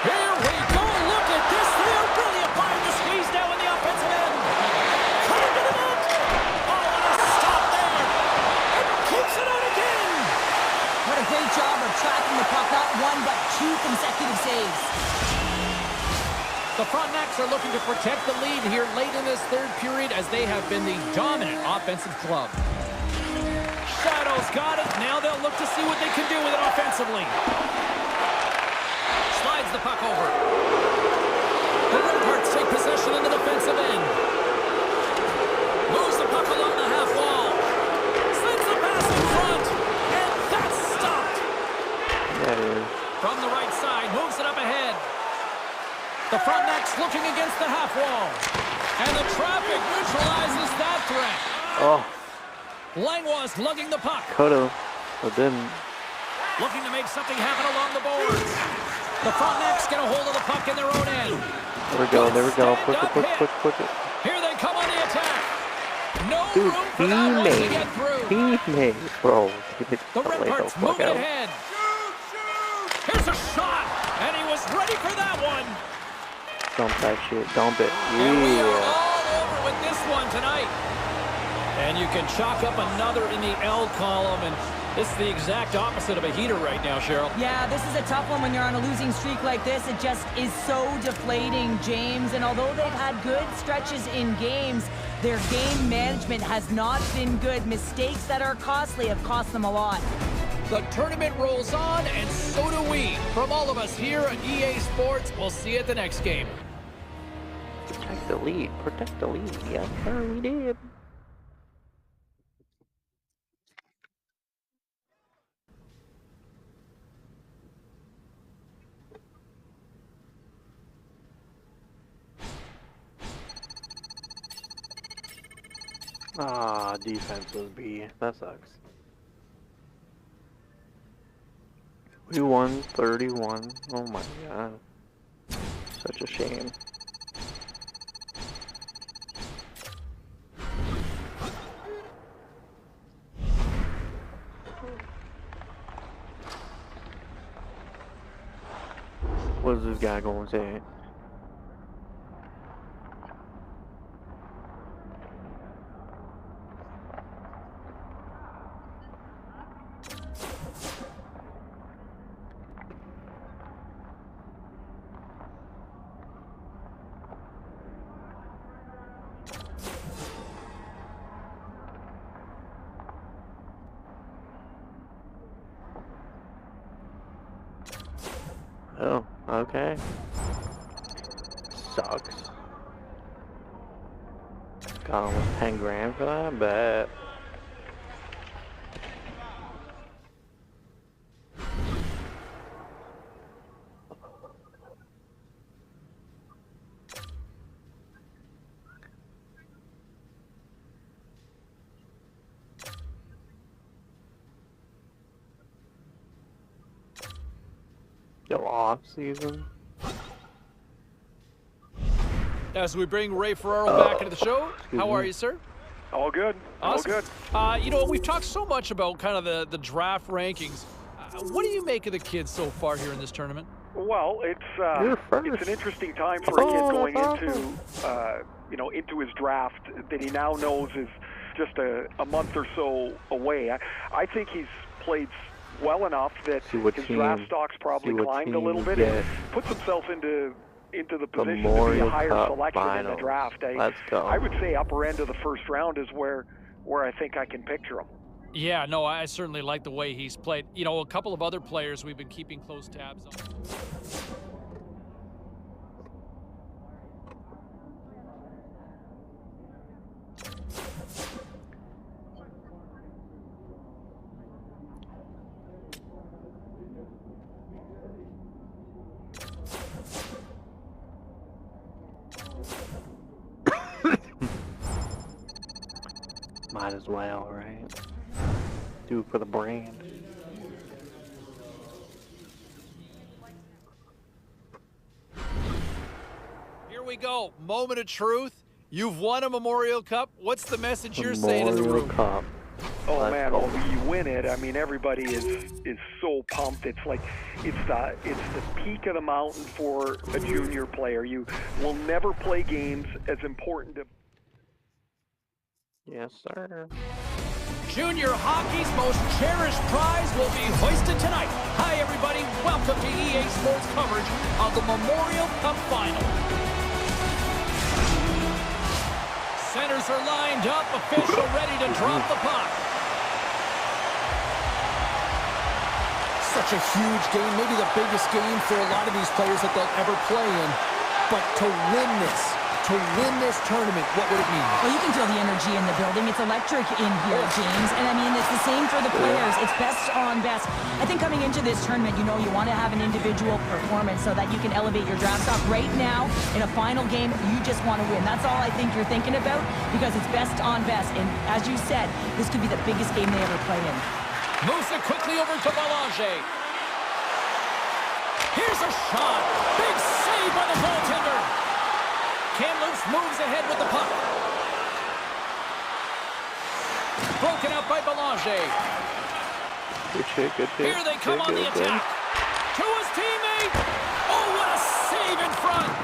Here we go Whitecaps are looking to protect the lead here late in this third period as they have been the dominant offensive club. Shadows got it. Now they'll look to see what they can do with it offensively. Slides the puck over. The Redhearts take possession in the defensive end. Moves the puck along the half wall. Sends the pass in front. And that's stopped. From the right side, moves it up ahead. The Frontenacs looking against the half wall. And the traffic neutralizes that threat. Oh. Langlois lugging the puck. Could've, but didn't. Looking to make something happen along the boards. The Frontenacs get a hold of the puck in their own end. There we go, there we go. Push it. Here they come on the attack. No Dude, room for that one to get through. teammate, bro. The Redhearts move it ahead. Here's a shot, and he was ready for that one. Dump that shit, dump it. And we are Yeah. all over with this one tonight. And you can chalk up another in the L column, and this is the exact opposite of a heater right now, Cheryl. Yeah, this is a tough one when you're on a losing streak like this. It just is so deflating, James. And although they've had good stretches in games, their game management has not been good. Mistakes that are costly have cost them a lot. The tournament rolls on, and so do we. From all of us here at EA Sports, we'll see you at the next game. Protect the lead, yes sir, we did. Ah, defense was B. That sucks. We won 31. Oh my god. Such a shame. What is this guy going to say? Oh, okay. Sucks. Got almost 10 grand for that, bet. Still off season. As we bring Ray Ferraro back into the show, how are you, sir? All good. Awesome. All good. You know, we've talked so much about kind of the draft rankings. What do you make of the kids so far here in this tournament? Well, it's an interesting time for a kid going into into his draft that he now knows is just a month or so away. I think he's played well enough that his draft stock's probably climbed a little bit and puts himself into the position to be a higher selection in the draft. I would say upper end of the first round is where I think I can picture him. Yeah, no, I certainly like the way he's played. You know, a couple of other players we've been keeping close tabs on. Might as well, right? Do it for the brand. Here we go. Moment of truth. You've won a Memorial Cup. What's the message you're saying in the room? Memorial Cup. Oh man, when you win it, I mean everybody is so pumped. It's like it's the peak of the mountain for a junior player. You will never play games as important to. Yes, sir. Junior hockey's most cherished prize will be hoisted tonight. Hi, everybody. Welcome to EA Sports coverage of the Memorial Cup Final. Goaltenders are lined up. Official ready to drop the puck. Such a huge game, maybe the biggest game for a lot of these players that they'll ever play in. But to win this tournament, what would it mean? Well, you can feel the energy in the building. It's electric in here, James. And I mean, it's the same for the players. It's best on best. I think coming into this tournament, you know, you want to have an individual performance so that you can elevate your draft stock. Right now, in a final game, you just want to win. That's all I think you're thinking about because it's best on best. And as you said, this could be the biggest game they ever play in. Moves it quickly over to Belanger. Here's a shot. Big save by the goaltender. Kamloops moves ahead with the puck. Broken up by Belanger. Good shit, good shit. Here they come on the attack. To his teammate. Oh, what a save in front.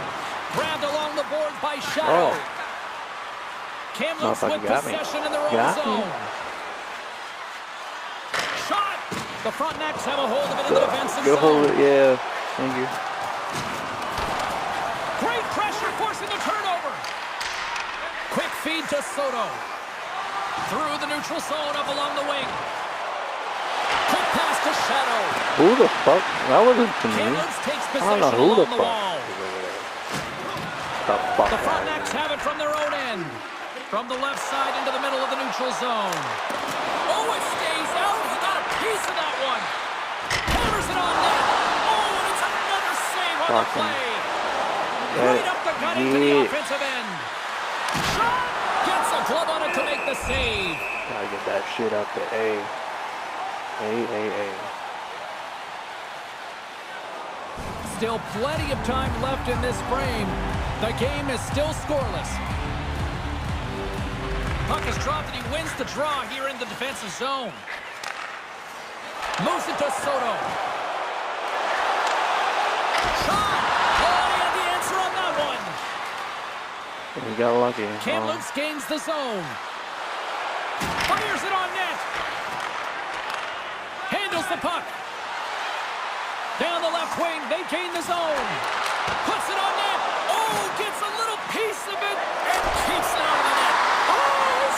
Grabbed along the boards by Shadow. Oh. Kamloops with possession in their own zone. Shot. The Frontenacs have a hold of it in the defensive zone. Hold it, yeah. Thank you. Great pressure forcing the turnover. Quick feed to Soto. Through the neutral zone up along the wing. Quick pass to Shadow. Who the fuck? That wasn't to me. Kamloops takes I possession don't know who the along the fuck. wall. The Frontenacs have it from their own end. From the left side into the middle of the neutral zone. Oh, it stays out. He got a piece of that one. Hammers it on net. Oh, and it's another save on the play. Right up the gut into the offensive end. Shot. Gets a glove on it to make the save. Gotta get that shit up to A. A. Still plenty of time left in this frame. The game is still scoreless. Puck is dropped and he wins the draw here in the defensive zone. Moves it to Soto. Shot! Oh, he had the answer on that one. He got lucky. Kamloops gains the zone. Fires it on net. Handles the puck. Down the left wing, they gain the zone. Puts it on net. Oh, gets a little piece of it and keeps it out of the net.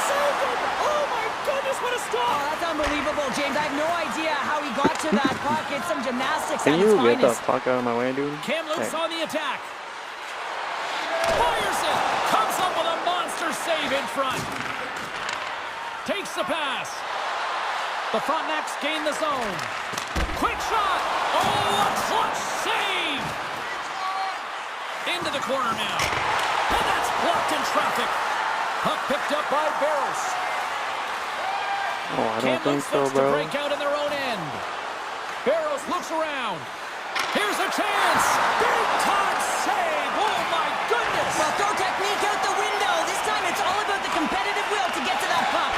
Saved it! Oh my goodness, what a stop! Oh, that's unbelievable, James. I have no idea how he got to that puck. It's some gymnastics Can at its you get the finest. fuck out of my way, dude? Kamloops on the attack. Fires it! Comes up with a monster save in front. Takes the pass. The Frontenacs gain the zone. Quick shot! Oh, a clutch save! Into the corner now. And that's blocked in traffic. Puck picked up by Barros. Oh, I don't think so, to bro. break out in their own end. Barros looks around. Here's a chance. Big time save. Oh, my goodness. Well, throw technique out the window. This time it's all about the competitive will to get to that puck.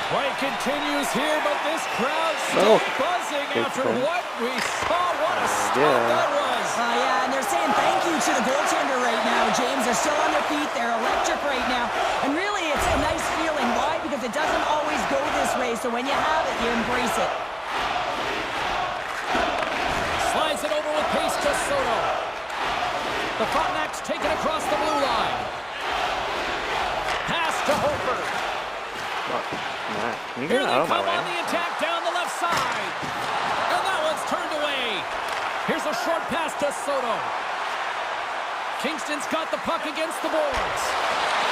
Play continues here, but this crowd still buzzing after fun. what we saw. What a stop that was. Yeah, and they're saying thank you to the goaltender right now, James. They're still on their feet. They're electric right now. And really, it's a nice feeling. Why? Because it doesn't always go this way. So when you have it, you embrace it. Slides it over with pace to Soto. The Frontenacs take it across the blue line. Pass to Hofer. Can you Here get they out of my come way? on the attack down the left side. And that one's turned away. Here's a short pass to Soto. Kingston's got the puck against the boards.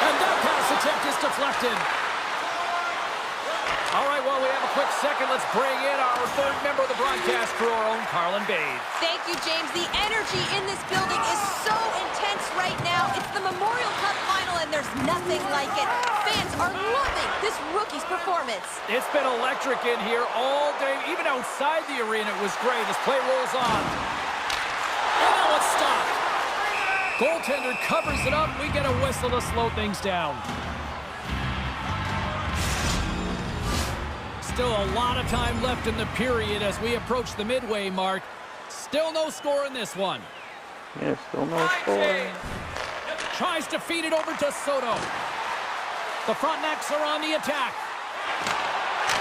And that pass attempt is deflected. All right, well, we have a quick second. Let's bring in our third member of the broadcast crew, our own Carlin Bade. Thank you, James. The energy in this building is so intense right now. It's the Memorial Cup final, and there's nothing like it. Fans are loving this rookie's performance. It's been electric in here all day. Even outside the arena, it was great. This play rolls on. And now it's stopped. Goaltender covers it up. We get a whistle to slow things down. Still a lot of time left in the period as we approach the midway mark. Still no score in this one. Yeah, still no score. Tries to feed it over to Soto. The Frontenacs are on the attack.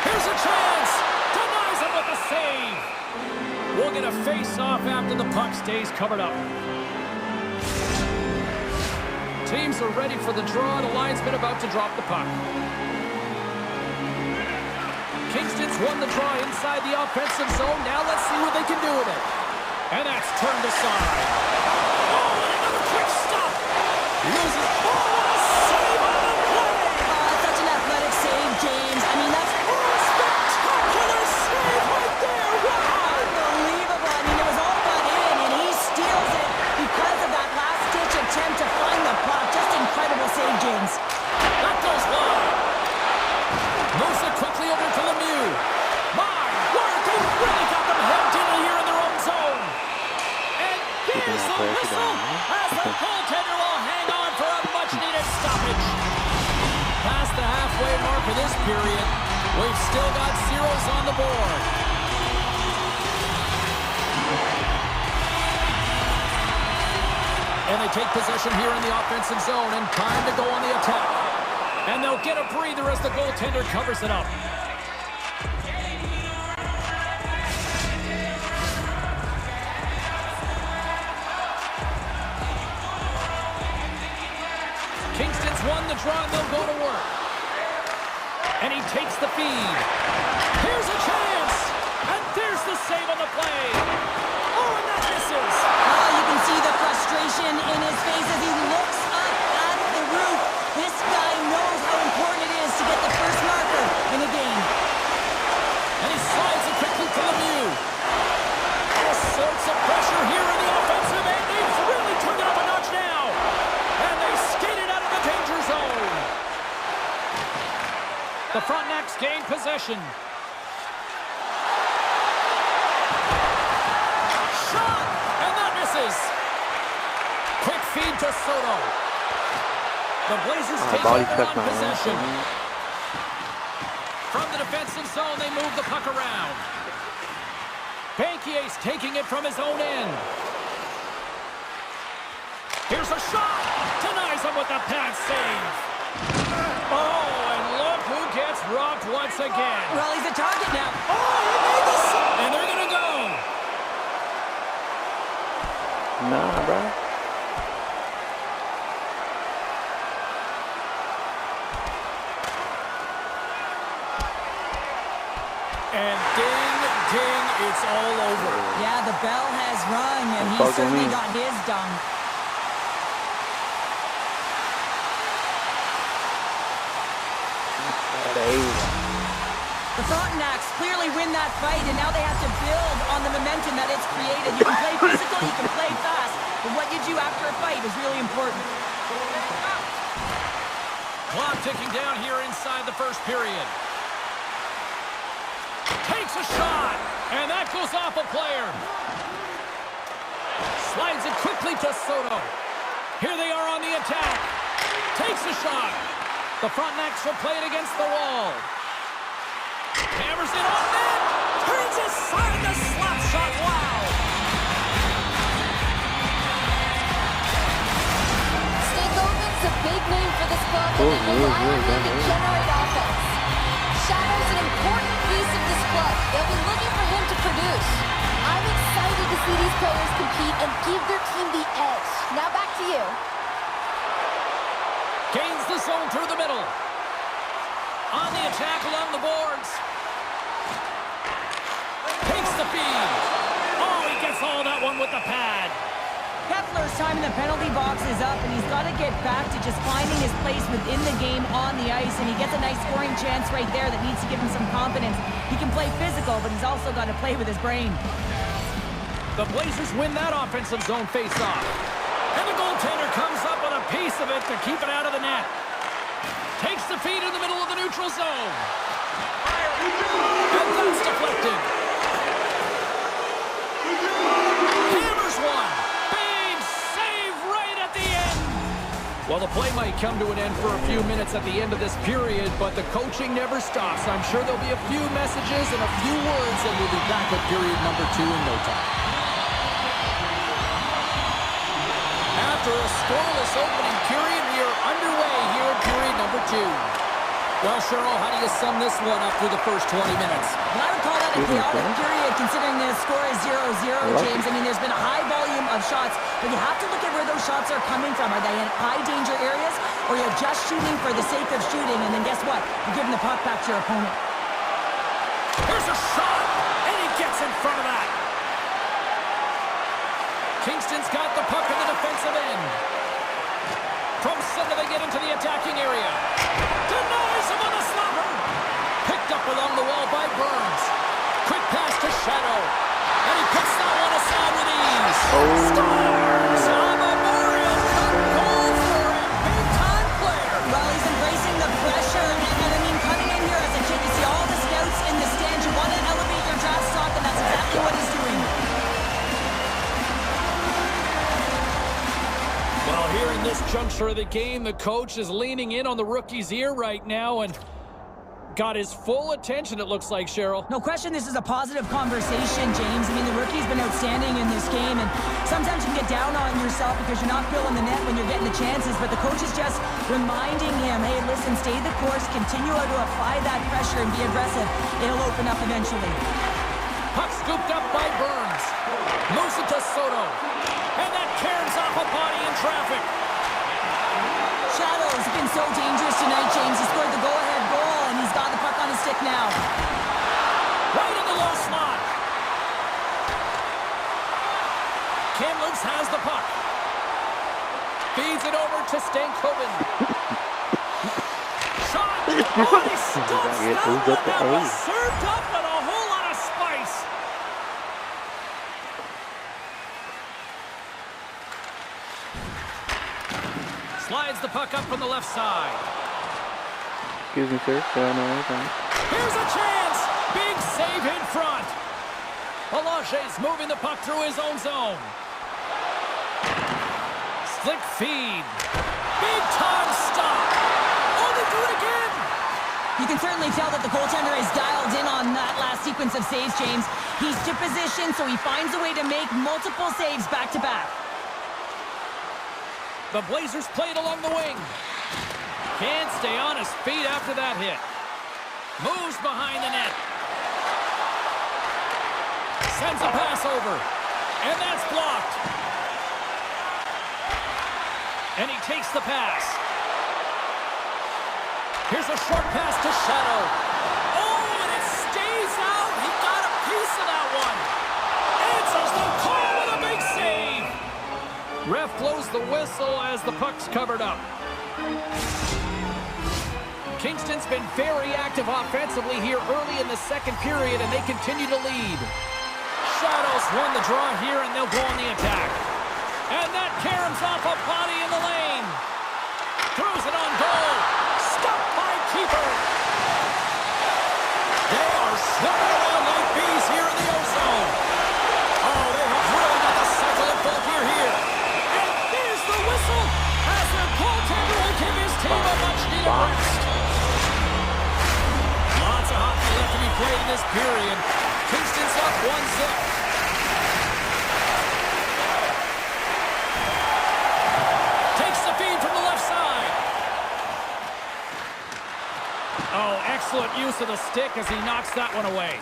Here's a chance. Denies it with a save. We'll get a face-off after the puck stays covered up. Teams are ready for the draw. The linesman about to drop the puck. Kingston's won the draw inside the offensive zone. Now let's see what they can do with it. And that's turned aside. Oh, and another quick stop. Loses. Oh, what a save on the play. Such an athletic save, James. I mean, that's a spectacular save right there. Wow. Unbelievable. I mean, it was all but in, and he steals it because of that last-ditch attempt to find the puck. Just incredible save, James. That goes wide. Moves it quickly over to Lemieux. My word, they really got them hemmed in here in their own zone. And there's the whistle as the goaltender will hang on for a much-needed stoppage. Past the halfway mark of this period, we've still got zeros on the board. And they take possession here in the offensive zone, and time to go on the attack. And they'll get a breather as the goaltender covers it up. Kingston's won the draw, and they'll go to work. And he takes the feed. Here's a chance! And there's the save on the play. Oh, and that misses. Oh, you can see the frustration in his face as he looks up at the roof. This guy knows how important it is to get the first marker in a game. And he slides it quickly to Lemieux. All sorts of pressure here in the offensive end. They've really turned it up a notch now. And they skated out of the danger zone. The Frontenacs gain possession. Shot! And that misses. Quick feed to Soto. The Blazers take over on possession. From the defensive zone, they move the puck around. Bankier's taking it from his own end. Here's a shot. Denies him with the pad save. Oh, and look who gets rocked once again. Well, he's a target now. Oh, he made the save. And they're going to go. Nah, bro. And ding, ding, it's all over. Yeah, the bell has rung, and he certainly got his done. The Frontenacs clearly win that fight, and now they have to build on the momentum that it's created. You can play physical, you can play fast, but what you do after a fight is really important. Clock ticking down here inside the first period. Takes a shot, and that goes off a player. Slides it quickly to Soto. Here they are on the attack. Takes a shot. The Frontenacs will play it against the wall. Hammers it on net. Turns aside the slap shot. Wow. Stankoven's a big name for this club, and they rely on him to generate offense. Shadow's an important piece of this club. They'll be looking for him to produce. I'm excited to see these players compete and give their team the edge. Now back to you. Gains the zone through the middle. On the attack along the boards. Takes the feed. Oh, he gets all that one with the pad. Kepler's time in the penalty box is up, and he's got to get back to just finding his place within the game on the ice, and he gets a nice scoring chance right there that needs to give him some confidence. He can play physical, but he's also got to play with his brain. The Blazers win that offensive zone face-off. And the goaltender comes up with a piece of it to keep it out of the net. Takes the feed in the middle of the neutral zone. And that's deflected. Hammers one. Big save right at the end. Well, the play might come to an end for a few minutes at the end of this period, but the coaching never stops. I'm sure there'll be a few messages and a few words, and we'll be back with period number 2 in no time. After a scoreless opening period, we are underway here in period number 2. Well, Cheryl, how do you sum this one up through the first 20 minutes? Well, I would call that a chaotic period, considering the score is 0-0, James. I mean, there's been a high volume of shots, but you have to look at where those shots are coming from. Are they in high-danger areas, or you're just shooting for the sake of shooting, and then guess what? You're giving the puck back to your opponent. Here's a shot, and he gets in front of that. Kingston's got the puck in the defensive end. From center, they get into the attacking area. Denies him on the slapper. Picked up along the wall by Burns. Quick pass to Shadow. And he puts that one aside with ease. Scores! A memorial cup goal for a big-time player. Well, he's embracing the pressure. And I mean, coming in here as a kid, you see all the scouts in the stands. You want to elevate your draft stock, and that's exactly what he's doing. Well, here in this juncture of the game, the coach is leaning in on the rookie's ear right now and got his full attention, it looks like, Cheryl. No question this is a positive conversation, James. I mean, the rookie's been outstanding in this game, and sometimes you can get down on yourself because you're not filling the net when you're getting the chances, but the coach is just reminding him, hey, listen, stay the course, continue to apply that pressure and be aggressive. It'll open up eventually. Puck scooped up by Burns. Moves it to Soto. And that caroms off a body in traffic. Shadow's been so dangerous tonight, James. He scored the go-ahead goal, and he's got the puck on his stick now. Right in the low slot. Kamloops has the puck. Feeds it over to Stankoven. Shot. Oh, he stuffs that one. That was served up with a whole lot of spice. Slides the puck up from the left side. Excuse me, sir. Here's a chance. Big save in front. Belager's moving the puck through his own zone. Slick feed. Big time stop. Oh, they do it again. You can certainly tell that the goaltender is dialed in on that last sequence of saves, James. He's to position, so he finds a way to make multiple saves back-to-back. The Blazers play it along the wing. Can't stay on his feet after that hit. Moves behind the net. Sends a pass over. And that's blocked. And he takes the pass. Here's a short pass to Shadow. Oh, and it stays out. He got a piece of that one. Answers the call with a big save. Ref blows the whistle as the puck's covered up. Kingston's been very active offensively here early in the second period, and they continue to lead. Shadows won the draw here, and they'll go on the attack. And that caroms off a body in the lane. Throws it on goal. Stopped by keeper. They are swimming around like bees here in the O-zone. Oh, they have really got the cycle of full gear here. And there's the whistle as the goaltender will give his team a much-needed rest. Lots of hockey left to be played in this period. Kingston's up 1-0. Takes the feed from the left side. Oh, excellent use of the stick as he knocks that one away.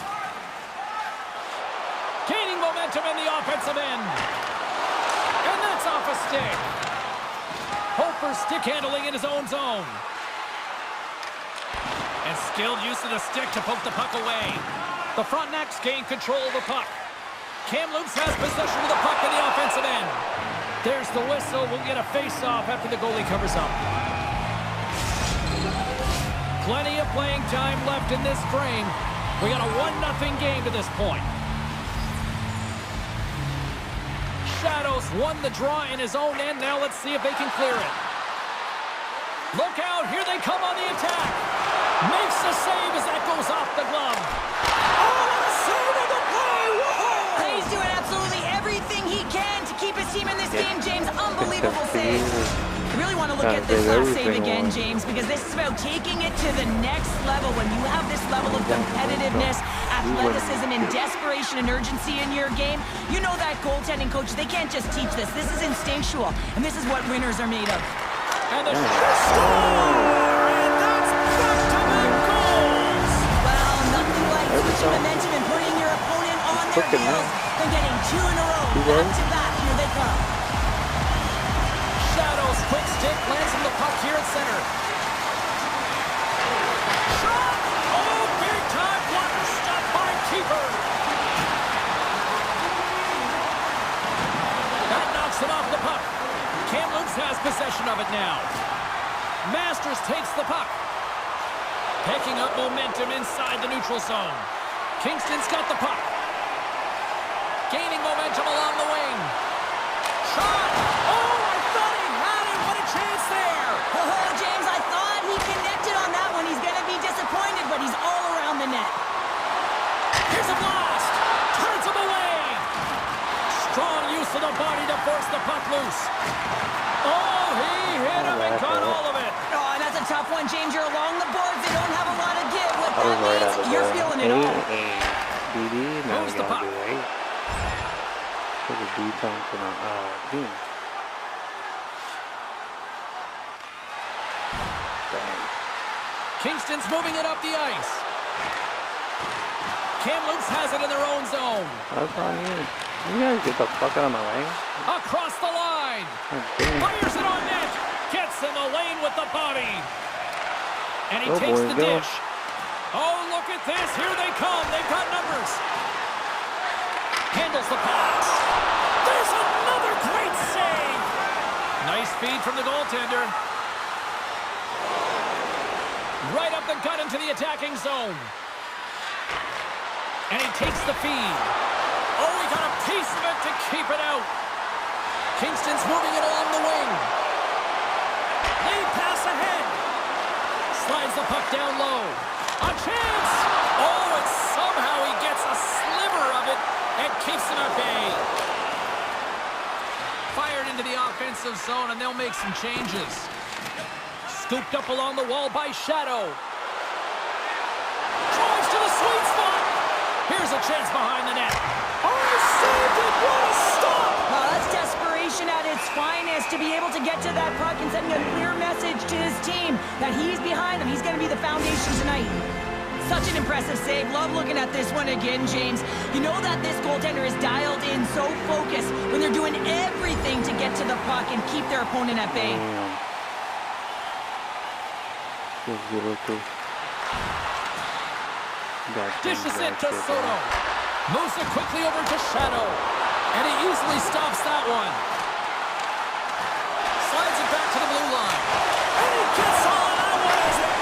Gaining momentum in the offensive end. And that's off a stick. Hope for stick handling in his own zone. And skilled use of the stick to poke the puck away. The Frontenacs gain control of the puck. Kamloops has possession of the puck in the offensive end. There's the whistle. We'll get a face-off after the goalie covers up. Plenty of playing time left in this frame. We got a 1-0 game to this point. Shadows won the draw in his own end. Now let's see if they can clear it. Look out. Here they come on the attack. Makes the save as that goes off the glove. Oh, save of the play! Whoa! He's doing absolutely everything he can to keep his team in this game, James. Unbelievable save. I really want to look at this last save again, James, because this is about taking it to the next level. When you have this level of competitiveness, athleticism, and desperation and urgency in your game, you know that goaltending coach, they can't just teach this. This is instinctual, and this is what winners are made of. And the score! And that's back to cooking now. And getting 2 in a row. Back to back. Here they come. Shadow's quick stick lands him the puck here at center. Shot! Oh, big time block stop by keeper. That knocks him off the puck. Kamloops has possession of it now. Masters takes the puck. Picking up momentum inside the neutral zone. Kingston's got the puck. Gaining momentum along the wing. Shot! Oh, I thought he had it. What a chance there. Oh, James, I thought he connected on that one. He's going to be disappointed, but he's all around the net. Here's a blast. Turns him away. Strong use of the body to force the puck loose. Oh, he hit him and got all of it. Oh, and that's a tough one, James. You're along the boards. They don't have a lot of give. What that means, you're feeling it all. Moves the puck. Put a defense in our team. Kingston's moving it up the ice. Kamloops has it in their own zone. What's on you? You guys get the fuck out of my way. Across the line. Fires it on net. Gets in the lane with the body. And he takes the dish. Oh, look at this. Here they come. They've got numbers. Handles the pass. There's another great save. Nice feed from the goaltender. Right up the gut into the attacking zone. And he takes the feed. Oh, he got a piece of it to keep it out. Kingston's moving it along the wing. Lead pass ahead. Slides the puck down low. A chance. Oh, and somehow he gets a sliver of it and keeps him at bay. Fired into the offensive zone, and they'll make some changes. Scooped up along the wall by Shadow. Drives to the sweet spot. Here's a chance behind the net. Oh, he saved it. What a stop. Well, that's desperation at its finest to be able to get to that puck and sending a clear message to his team that he's behind them. He's going to be the foundation tonight. Such an impressive save. Love looking at this one again, James. You know that this goaltender is dialed in, so focused when they're doing everything to get to the puck and keep their opponent at bay. Dishes it to Soto. Moves it quickly over to Shadow. And he easily stops that one. Slides it back to the blue line. And he gets all of that one as it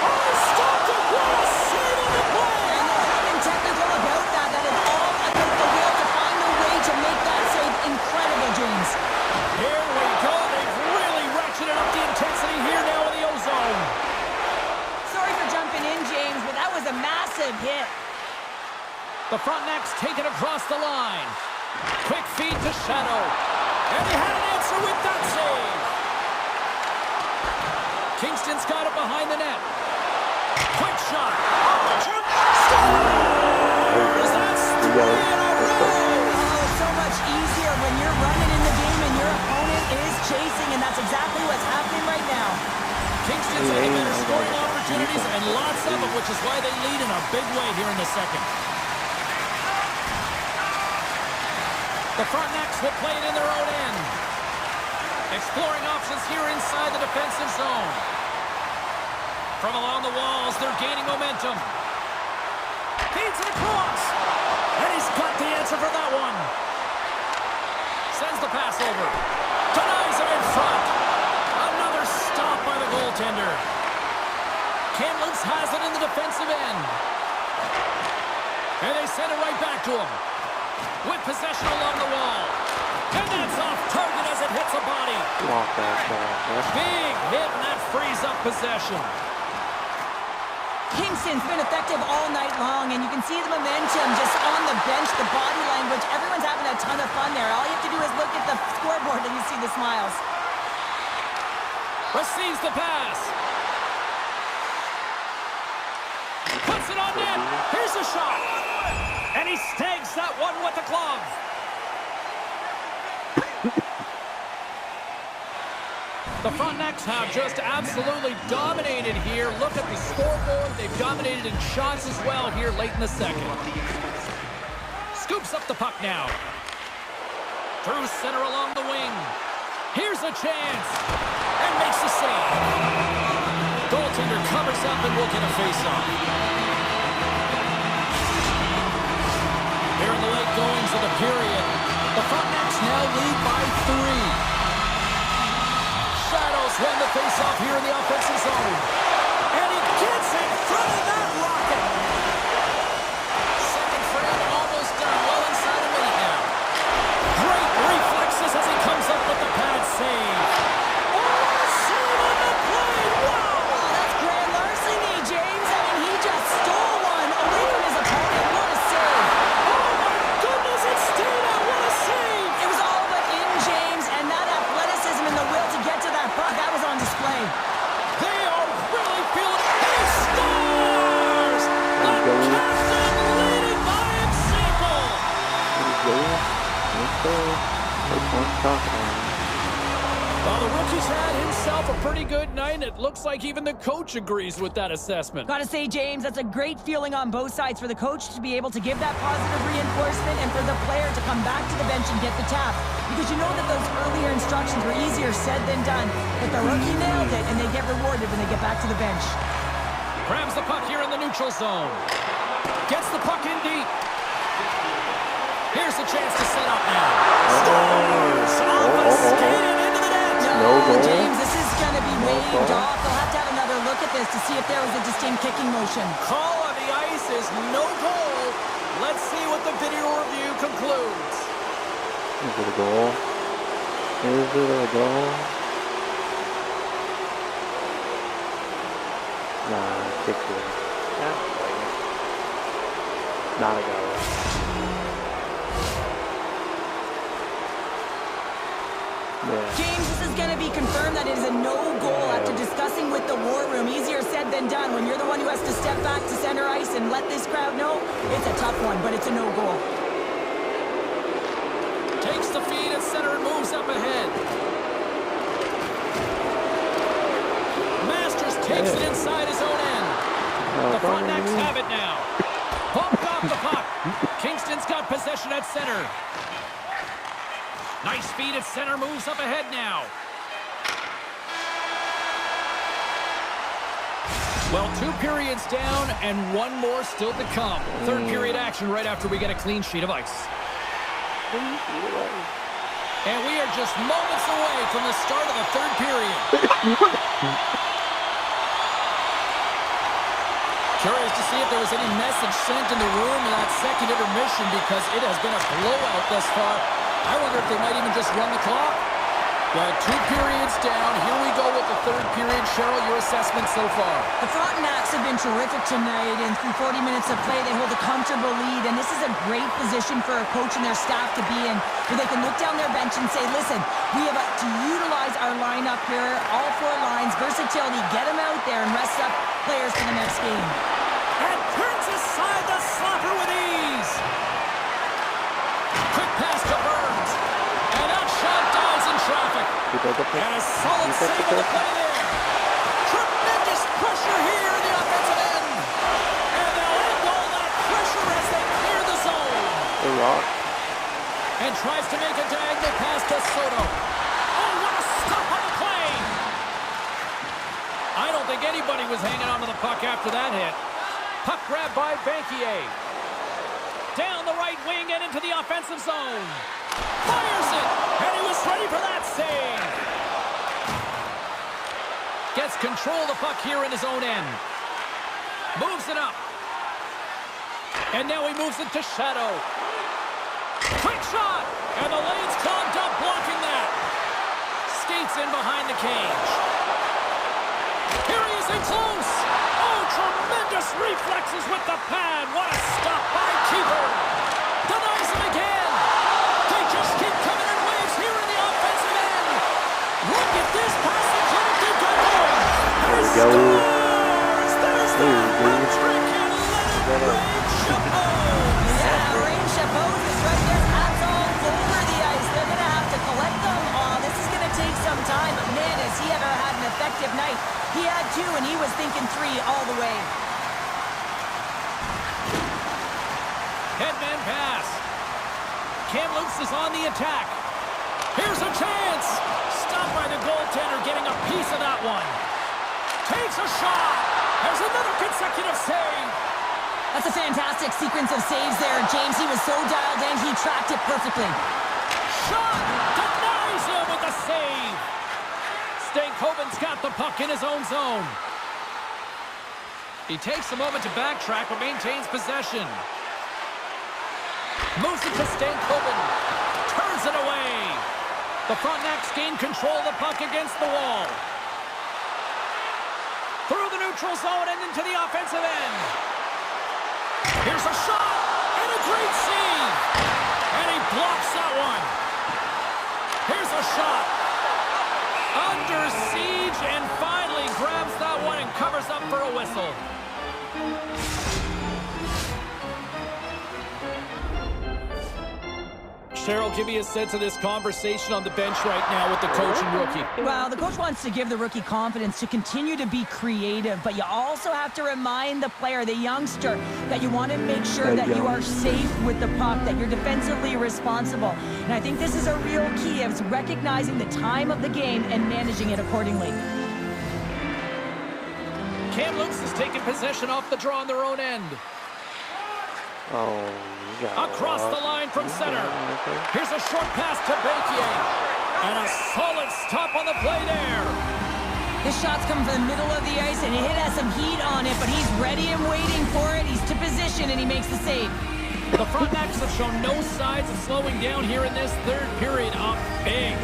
stopped it. What a save on the play. And there's nothing technical about that. That is all about the will to find a way to make that save incredible, James. Here we go. They've really ratcheted up the intensity here now in the O-zone. Sorry for jumping in, James, but that was a massive hit. The front neck's taken across the line. Quick feed to Shadow. And he had an answer with that save. Kingston's got it behind the net. Quick shot. Scores! That's 3 in a row. Oh, so much easier when you're running in the game and your opponent is chasing, and that's exactly what's happening right now. Kingston's having better scoring opportunities and lots of them, which is why they lead in a big way here in the second. The Frontenacs will play it in their own end. Exploring options here inside the defensive zone. From along the walls, they're gaining momentum. Feeds it across. And he's got the answer for that one. Sends the pass over. Denies him in front. Another stop by the goaltender. Kamloops has it in the defensive end. And they send it right back to him. With possession along the wall. And that's off target as it hits a body. Big hit, and that frees up possession. Kingston's been effective all night long, and you can see the momentum just on the bench, the body language. Everyone's having a ton of fun there. All you have to do is look at the scoreboard and you see the smiles. Receives the pass. Puts it on net. Here's a shot. And he snags that one with the glove. The Frontenacs have just absolutely dominated here. Look at the scoreboard. They've dominated in shots as well here late in the second. Scoops up the puck now. Through center along the wing. Here's a chance. And makes the save. Goaltender covers up and will get a face-off. Here in the late goings of the period, the Frontenacs now lead by 3. Shadows win the face-off here in the offensive zone. And he gets in front of that rocket. Second frame almost done. Well inside a minute now. Great reflexes as he comes up with the pad save. Oh, save on the play. Wow. Oh, that's grand larceny, James. I mean, he just stole one away from his opponent. What a save. Oh, my goodness, it's stayed out. What a save. It was all but in, James, and that athleticism and the will to get to that puck, that was on display. They are really feeling it. He scores! The captain leading by example. Well, the rookie's had himself a pretty good night, and it looks like even the coach agrees with that assessment. Gotta say, James, that's a great feeling on both sides for the coach to be able to give that positive reinforcement and for the player to come back to the bench and get the tap. Because you know that those earlier instructions were easier said than done. But the rookie nailed it, and they get rewarded when they get back to the bench. Grabs the puck here in the neutral zone. Gets the puck in deep. Here's a chance to set up now. Scores! Off a skating into the net. No, James, this is going to be waved off. They'll have to have another look at this to see if there was a distinct kicking motion. Call on the ice is no goal. Let's see what the video review concludes. Is it a goal? Is it a goal? Nah, kicked it. Not a goal. Yeah. James, this is going to be confirmed that it is a no-goal after discussing with the war room. Easier said than done. When you're the one who has to step back to center ice and let this crowd know, it's a tough one, but it's a no-goal. Takes the feed at center and moves up ahead. Masters takes it inside his own end. The Frontenacs have it now. Bumped off the puck. Kingston's got possession at center. Nice feed at center, moves up ahead now. Well, 2 periods down and 1 more still to come. Third period action right after we get a clean sheet of ice. And we are just moments away from the start of the third period. Curious to see if there was any message sent in the room in that second intermission because it has been a blowout thus far. I wonder if they might even just run the clock. Well, 2 periods down. Here we go with the third period. Cheryl, your assessment so far? The Frontenacs have been terrific tonight, and through 40 minutes of play, they hold a comfortable lead, and this is a great position for a coach and their staff to be in, where they can look down their bench and say, listen, we have to utilize our lineup here, all 4 lines, versatility, get them out there and rest up players for the next game. And turns aside the slapper with ease. Quick pass to Burns. And that shot dies in traffic. And a solid save of the play there. Tremendous pressure here in the offensive end. And they'll end all that pressure as they clear the zone. And tries to make a diagonal pass to Soto. Oh, what a stop on the play. I don't think anybody was hanging onto the puck after that hit. Puck grab by Banquier. Down the right wing and into the offensive zone. Fires it, and he was ready for that save. Gets control of the puck here in his own end. Moves it up. And now he moves it to Shadow. Quick shot, and the lane's clogged up, blocking that. Skates in behind the cage. Here he is in close. Oh, tremendous reflexes with the pad. What a stop by Keeper. Denies him again. They just keep coming in waves here in the offensive end. Look at this pass that couldn't keep going. There we go. There's the hat trick and let it rain Chapeau. Yeah, Rain Chapeau is right there. Hats all over the ice. They're going to have to collect them. Oh, this is going to take some time. But man, has he ever had an effective night. He had 2, and he was thinking 3 all the way. Headman pass. Kamloops is on the attack. Here's a chance. Stopped by the goaltender, getting a piece of that one. Takes a shot. There's another consecutive save. That's a fantastic sequence of saves there, James. He was so dialed in, he tracked it perfectly. Shot! Denies him with the save. Stankoven's got the puck in his own zone. He takes a moment to backtrack, but maintains possession. Moves it to Stankoven. Turns it away. The Frontenacs gain control of the puck against the wall. Through the neutral zone and into the offensive end. Here's a shot, and a great save. And he blocks that one. Here's a shot. Under siege, and finally grabs that one and covers up for a whistle. Cheryl, give me a sense of this conversation on the bench right now with the coach and rookie. Well, the coach wants to give the rookie confidence to continue to be creative, but you also have to remind the player, the youngster, that you want to make sure that you are safe with the puck, that you're defensively responsible. And I think this is a real key of recognizing the time of the game and managing it accordingly. Kamloops has taken possession off the draw on their own end. Across the line from center. Here's a short pass to Bakier. And a solid stop on the play there. This shot's coming from the middle of the ice, and it has some heat on it, but he's ready and waiting for it. He's to position, and he makes the save. The Frontenacs have shown no signs of slowing down here in this third period. Up big.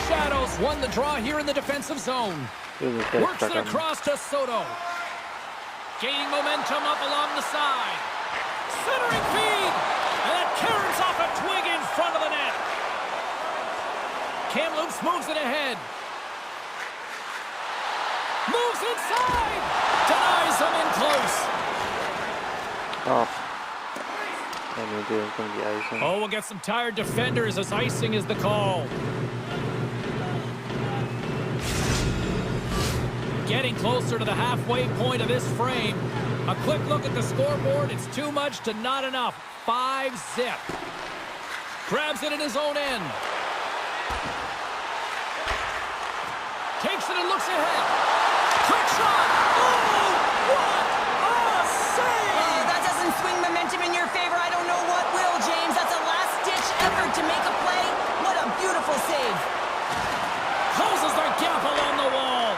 Shadows won the draw here in the defensive zone. Works it across to Soto. Gaining momentum up along the side. Centering feed. And it carries off a twig in front of the net. Kamloops moves it ahead. Moves inside. Denies him in close. Oh, we'll get some tired defenders as icing is the call. Getting closer to the halfway point of this frame. A quick look at the scoreboard. It's too much to not enough. 5-0. Grabs it in his own end. Takes it and looks ahead. Quick shot. Oh, what a save! Oh, that doesn't swing momentum in your favor. I don't know what will, James. That's a last-ditch effort to make a play. What a beautiful save. Closes the gap along the wall.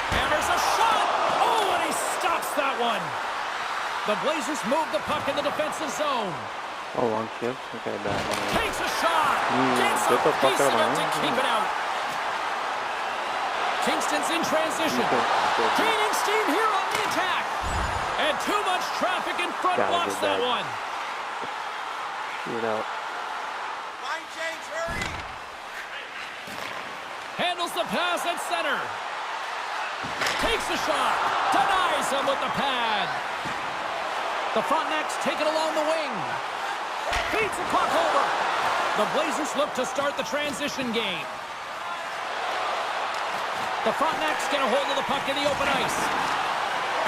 There's a shot! Oh, and he stops that one. The Blazers move the puck in the defensive zone. Oh, long shift. Okay, bad. Takes a shot. Gets a piece of it to keep it out. Kingston's in transition. Gaining steam here on the attack. And too much traffic in front blocks that one. Shoot out. Line change, hurry! Handles the pass at center. Takes the shot. Denies him with the pad. The Frontenacs take it along the wing. Feeds the puck over. The Blazers look to start the transition game. The Frontenacs get a hold of the puck in the open ice.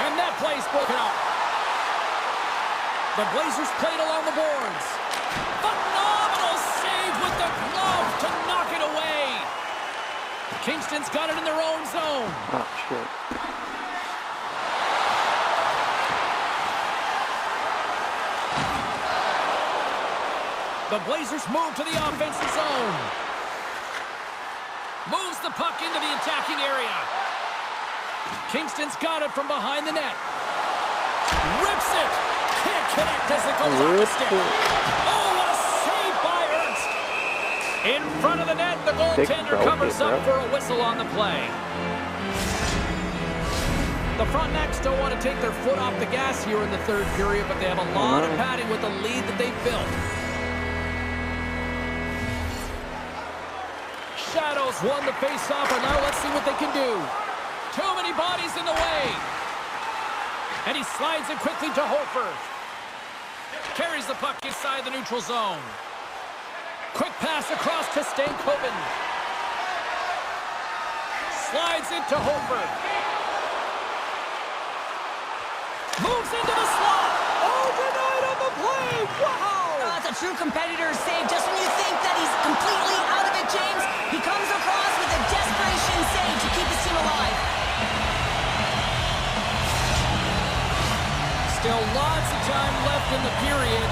And that play's broken up. The Blazers played along the boards. Phenomenal save with the glove to knock it away. Kingston's got it in their own zone. Oh, shit. The Blazers move to the offensive zone. Moves the puck into the attacking area. Kingston's got it from behind the net. Rips it. Can't connect as it goes off the stick. Oh, what a save by Ernst. In front of the net, the goaltender covers up for a whistle on the play. The Frontenacs don't want to take their foot off the gas here in the third period, but they have a lot of padding with the lead that they've built. Shadows won the face-off, and now let's see what they can do. Too many bodies in the way. And he slides it quickly to Hofer. Carries the puck inside the neutral zone. Quick pass across to Stankoven. Slides it to Hofer. Moves into the slot. Oh, denied on the true competitor's save. Just when you think that he's completely out of it, James, he comes across with a desperation save to keep his team alive. Still lots of time left in the period.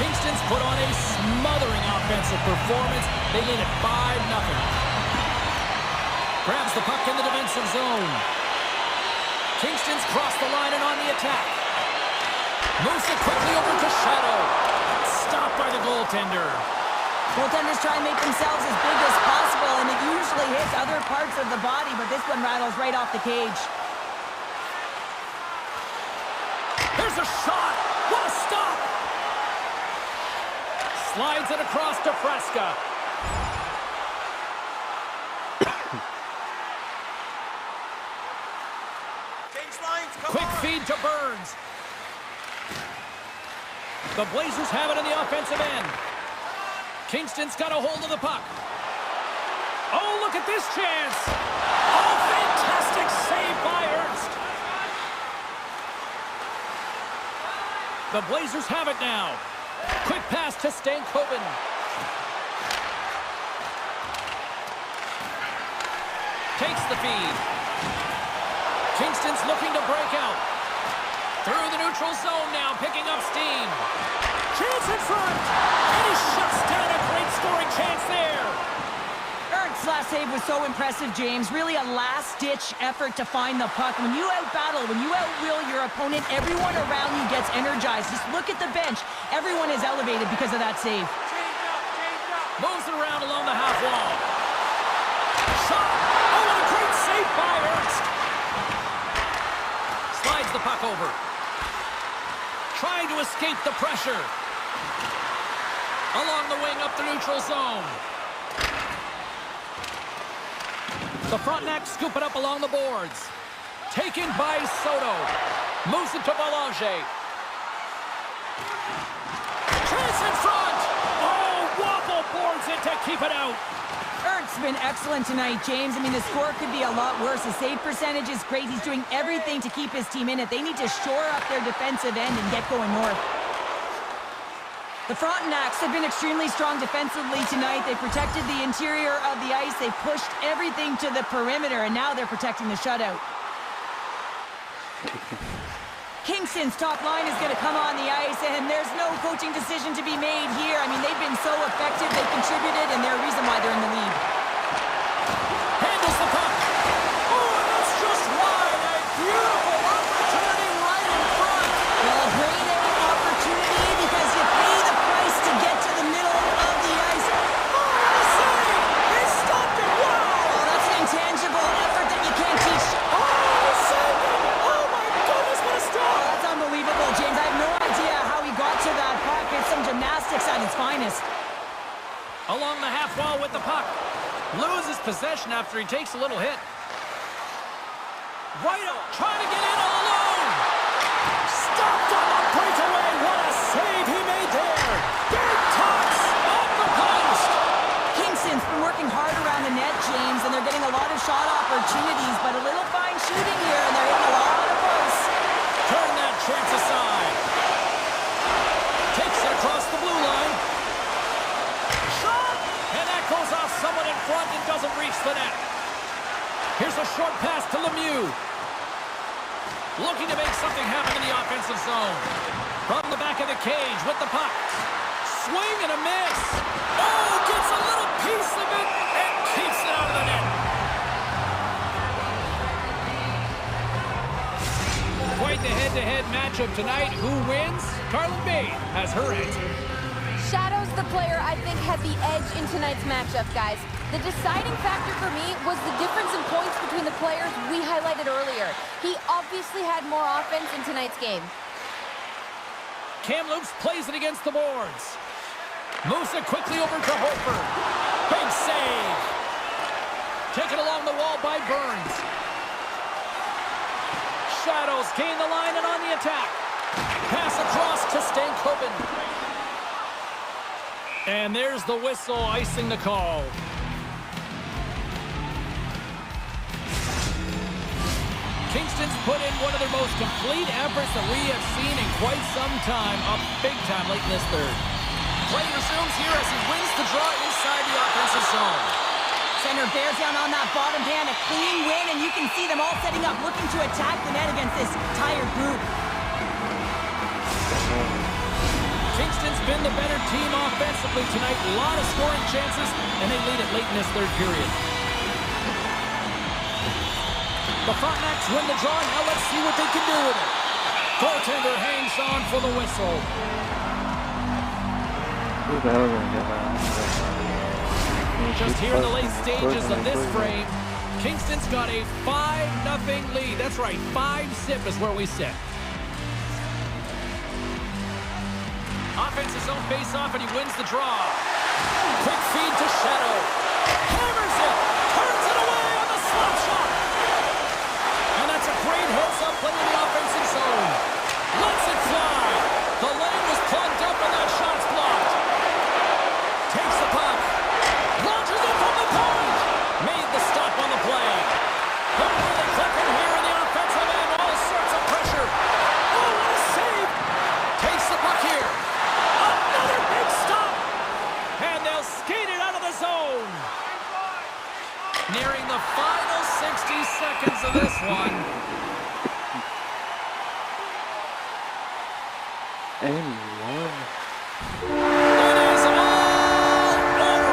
Kingston's put on a smothering offensive performance. They lead at 5-0. Grabs the puck in the defensive zone. Kingston's crossed the line and on the attack. Moves it quickly over to Shadow. Stopped by the goaltender. Goaltenders try and make themselves as big as possible, and it usually hits other parts of the body, but this one rattles right off the cage. There's a shot. What a stop. Slides it across to Fresca. Quick feed to Burns. The Blazers have it in the offensive end. Kingston's got a hold of the puck. Oh, look at this chance. Oh, fantastic save by Ernst. The Blazers have it now. Quick pass to Stankoven. Takes the feed. Kingston's looking to break out. Through the neutral zone now, picking up steam. Chance in front. And he shuts down a great scoring chance there. Ernst's last save was so impressive, James. Really a last-ditch effort to find the puck. When you out-battle, when you out-will your opponent, everyone around you gets energized. Just look at the bench. Everyone is elevated because of that save. Moves it around along the half wall. Shot. Oh, what a great save by Ernst. Slides the puck over. Trying to escape the pressure. Along the wing up the neutral zone. The Frontenac scoop it up along the boards. Taken by Soto. Moves it to Belanger. Chance in front. Oh, Waffle boards it to keep it out. Ernst's been excellent tonight, James. I mean, the score could be a lot worse. The save percentage is great. He's doing everything to keep his team in it. They need to shore up their defensive end and get going north. The Frontenacs have been extremely strong defensively tonight. They protected the interior of the ice. They pushed everything to the perimeter, and now they're protecting the shutout. Kingston's top line is going to come on the ice, and there's no coaching decision to be made here. I mean, they've been so effective. They've contributed, and they're a reason why they're in the lead. Handles the puck. Oh, and that's just wide. A beautiful opportunity right in front. Well, great opportunity because you pay the price to get to the middle of the ice. Oh, what a save. He stopped it. Wow. Well, that's an intangible effort that you can't teach. Oh, saved it. Oh, my goodness, what a stop. Oh, that's unbelievable, James. I have no idea how he got to that puck. It's some gymnastics at its finest. Along the half wall with the puck. Loses possession after he takes a little hit. Right up, trying to get in all alone. Stopped on the breakaway. What a save he made there. Big toss off the post. Kingston's been working hard around the net, James, and they're getting a lot of shot opportunities, but a little fine shooting here, and they're hitting a lot of posts. Turn that chance aside. Takes it across the blue line. Shot! And that goes off someone in front and doesn't reach the net. Here's a short pass to Lemieux. Looking to make something happen in the offensive zone. From the back of the cage with the puck. Swing and a miss. Oh, gets a little piece of it and keeps it out of the net. Quite the head-to-head matchup tonight. Who wins? Carlin Bay has her answer. Shadow's the player I think had the edge in tonight's matchup, guys. The deciding factor for me was the difference in points between the players we highlighted earlier. He obviously had more offense in tonight's game. Kamloops plays it against the boards. Moves it quickly over to Hofer. Big save. Taken along the wall by Burns. Shadows gain the line and on the attack. Pass across to Stankoven. And there's the whistle icing the call. Kingston's put in one of their most complete efforts that we have seen in quite some time. Up big time late in this third. Play resumes here as he wins the draw inside the offensive zone. Center bears down on that bottom hand, a clean win, and you can see them all setting up, looking to attack the net against this tired group. Kingston's been the better team offensively tonight. A lot of scoring chances, and they lead it late in this third period. The Frontenacs win the draw. Now let's see what they can do with it. Goaltender hangs on for the whistle. Just here in the late stages of this frame, Kingston's got a 5-0 lead. That's right, 5-zip is where we sit. Offensive zone face-off, and he wins the draw. Quick feed to Shadow. Hammers it. Turns it away on the slap shot. And that's a great heads-up play in the offensive zone. Lets it fly. The lane was plugged up, and that shot's blocked. Takes the puck. Launches it from the point. Made the stop on the play. They're really clicking here in the offensive end. All sorts of pressure. Oh, what a save. Takes the puck here. Another big stop. And they'll skate it out of the zone. Nearing the final 60 seconds of this one. And one. It is all over.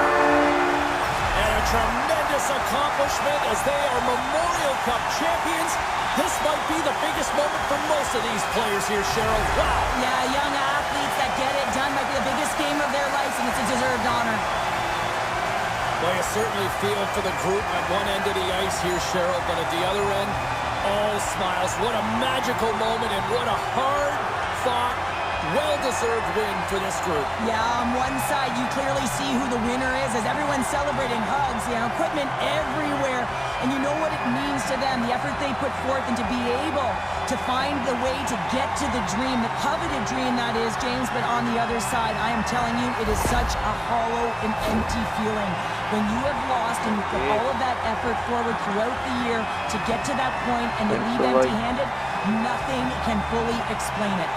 And a tremendous accomplishment as they are Memorial Cup champions. This might be the biggest moment for most of these players here, Cheryl. Wow. Yeah, young athletes that get it done might be the biggest game of their lives, and it's a deserved honor. Well, you certainly feel for the group at one end of the ice here, Cheryl, but at the other end, all smiles. What a magical moment, and what a hard-fought, well-deserved win for this group. Yeah, on one side, you clearly see who the winner is as everyone's celebrating, hugs, equipment everywhere. And you know what it means to them, the effort they put forth, and to be able to find the way to get to the dream, the coveted dream that is, James. But on the other side, I am telling you, it is such a hollow and empty feeling. When you have lost and you put all of that effort forward throughout the year to get to that point and to leave empty-handed, nothing can fully explain it.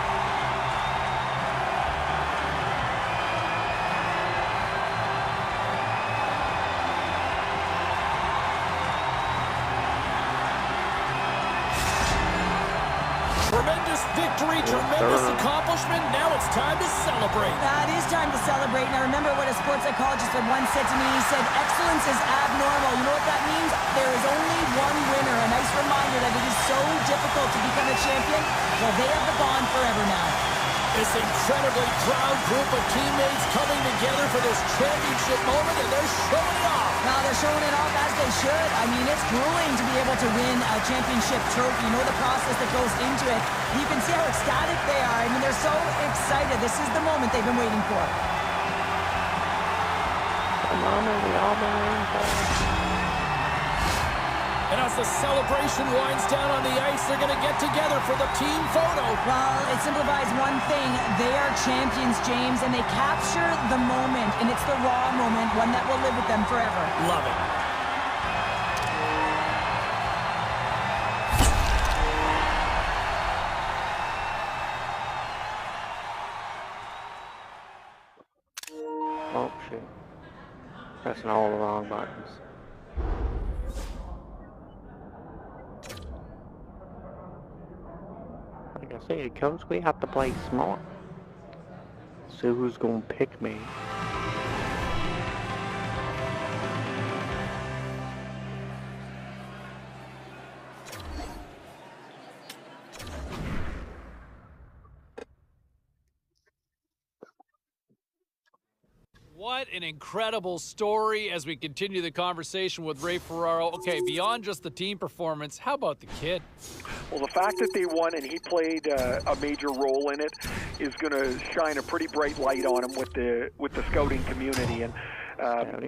Tremendous victory, tremendous accomplishment. Now it's time to celebrate. It is time to celebrate. And I remember what a sports psychologist had once said to me. He said, excellence is abnormal. You know what that means? There is only one winner. A nice reminder that it is so difficult to become a champion. Well, they have the bond forever now. This incredibly proud group of teammates coming together for this championship moment, and they're showing it off. Now they're showing it off as they should. I mean, it's grueling to be able to win a championship trophy. You know the process that goes into it. You can see how ecstatic they are. I mean, they're so excited. This is the moment they've been waiting for. The moment we all been waiting for. And as the celebration winds down on the ice, they're going to get together for the team photo. Well, it simplifies one thing. They are champions, James, and they capture the moment, and it's the raw moment, one that will live with them forever. Love it. Oh, shit. Pressing all the wrong buttons. Like I said, coach, we have to play smart. See who's gonna pick me. What an incredible story as we continue the conversation with Ray Ferraro. Okay, beyond just the team performance, how about the kid? Well, the fact that they won and he played a major role in it is going to shine a pretty bright light on him with the scouting community. And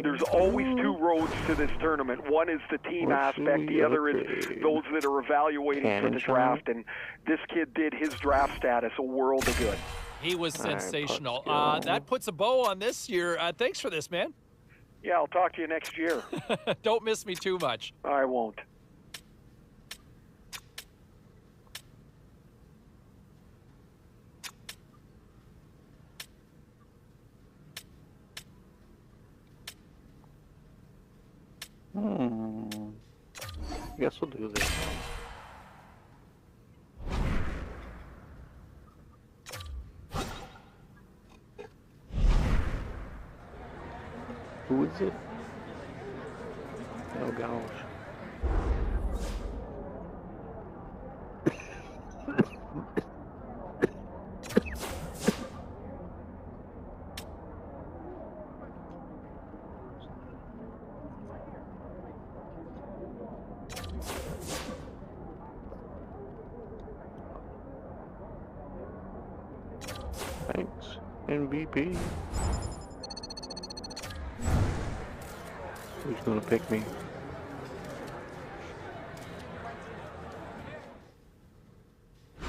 there's always two roads to this tournament. One is the team aspect. The other is those that are evaluating for the draft. And this kid did his draft status a world of good. He was sensational. That puts a bow on this year. Thanks for this, man. Yeah, I'll talk to you next year. Don't miss me too much. I won't. Guess we'll do this. Who is it? Oh gosh. Thanks, MVP. Who's gonna pick me? I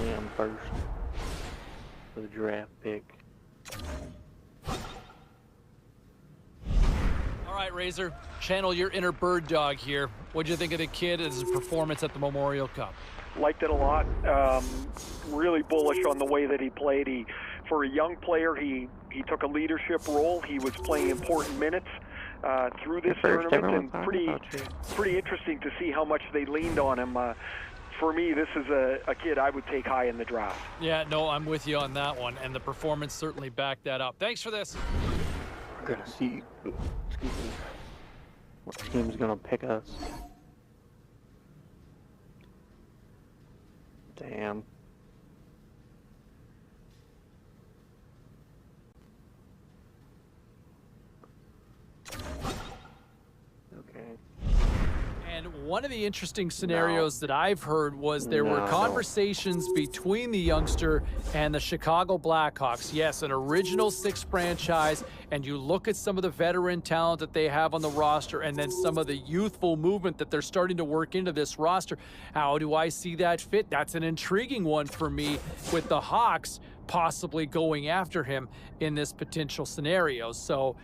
am first. The draft pick. All right, Razor, channel your inner bird dog here. What'd you think of the kid and his performance at the Memorial Cup? Liked it a lot. Really bullish on the way that he played. For a young player, he took a leadership role. He was playing important minutes through this tournament, and pretty interesting to see how much they leaned on him. For me, this is a kid I would take high in the draft. Yeah, no, I'm with you on that one, and the performance certainly backed that up. Thanks for this. We're gonna see, excuse me, what team's gonna pick us. Damn. Okay. And one of the interesting scenarios that I've heard was there were conversations between the youngster and the Chicago Blackhawks. Yes, an original six franchise, and you look at some of the veteran talent that they have on the roster and then some of the youthful movement that they're starting to work into this roster. How do I see that fit? That's an intriguing one for me, with the Hawks possibly going after him in this potential scenario. So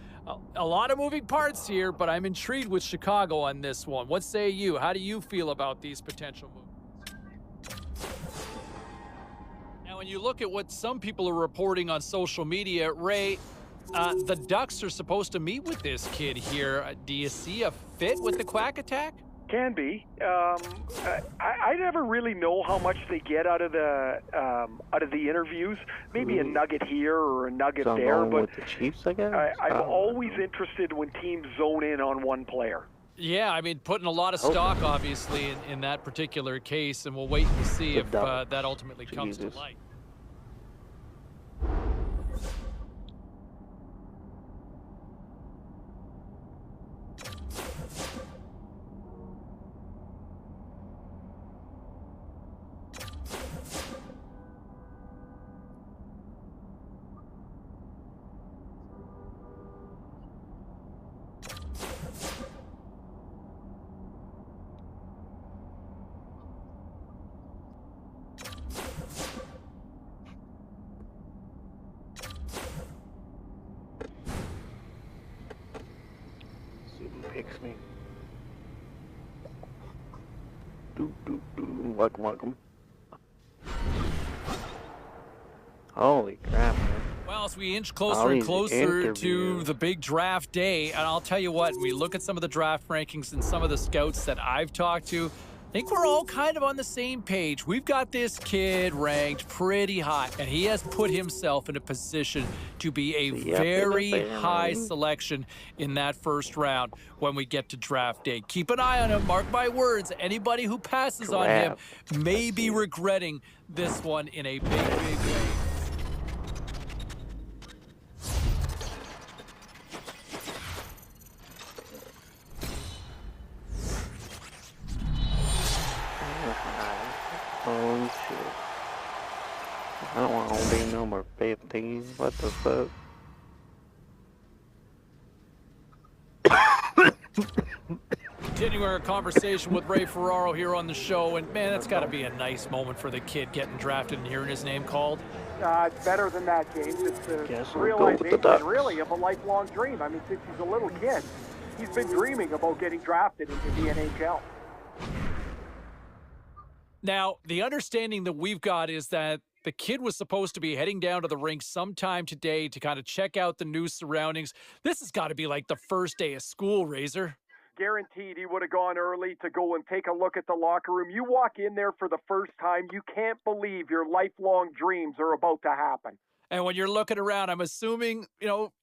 a lot of moving parts here, but I'm intrigued with Chicago on this one. What say you? How do you feel about these potential moves? Now, when you look at what some people are reporting on social media, Ray, the Ducks are supposed to meet with this kid here. Do you see a fit with the Quack Attack? Can be. I never really know how much they get out of the interviews. Maybe a nugget here or a nugget there, but with the Chiefs, I guess. I'm always interested when teams zone in on one player. Yeah, I mean, putting a lot of stock, obviously, in that particular case, and we'll wait to see if that ultimately comes to light. Picks me. Welcome. Holy crap, man. Well, as we inch closer and closer to the big draft day, and I'll tell you what, we look at some of the draft rankings and some of the scouts that I've talked to, I think we're all kind of on the same page. We've got this kid ranked pretty high, and he has put himself in a position to be a very high selection in that first round when we get to draft day. Keep an eye on him. Mark my words, anybody who passes on him may be regretting this one in a big, big way. Holy shit. I don't want to be number 15. What the fuck? Continuing our conversation with Ray Ferraro here on the show, and man, that's got to be a nice moment for the kid getting drafted and hearing his name called. It's better than that, James. It's a realization, really, of a lifelong dream. I mean, since he's a little kid, he's been dreaming about getting drafted into the NHL. Now, the understanding that we've got is that the kid was supposed to be heading down to the rink sometime today to kind of check out the new surroundings. This has got to be like the first day of school, Razor. guaranteed he would have gone early to go and take a look at the locker room. You walk in there for the first time, you can't believe your lifelong dreams are about to happen. And when you're looking around, I'm assuming,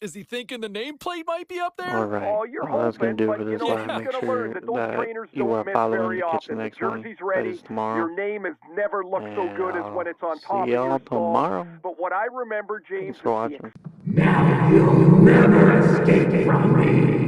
is he thinking the nameplate might be up there? All right. Oh, you're All I was going to do hoping, for but this he's one, make going to learn sure that those that trainers you don't are miss following very to catch the often. The next one. jersey's That ready. is tomorrow. Your name has never looked so good as when it's on top of See y'all your stall. tomorrow. But what I remember, James, Thanks for watching. Now you'll never escape from me.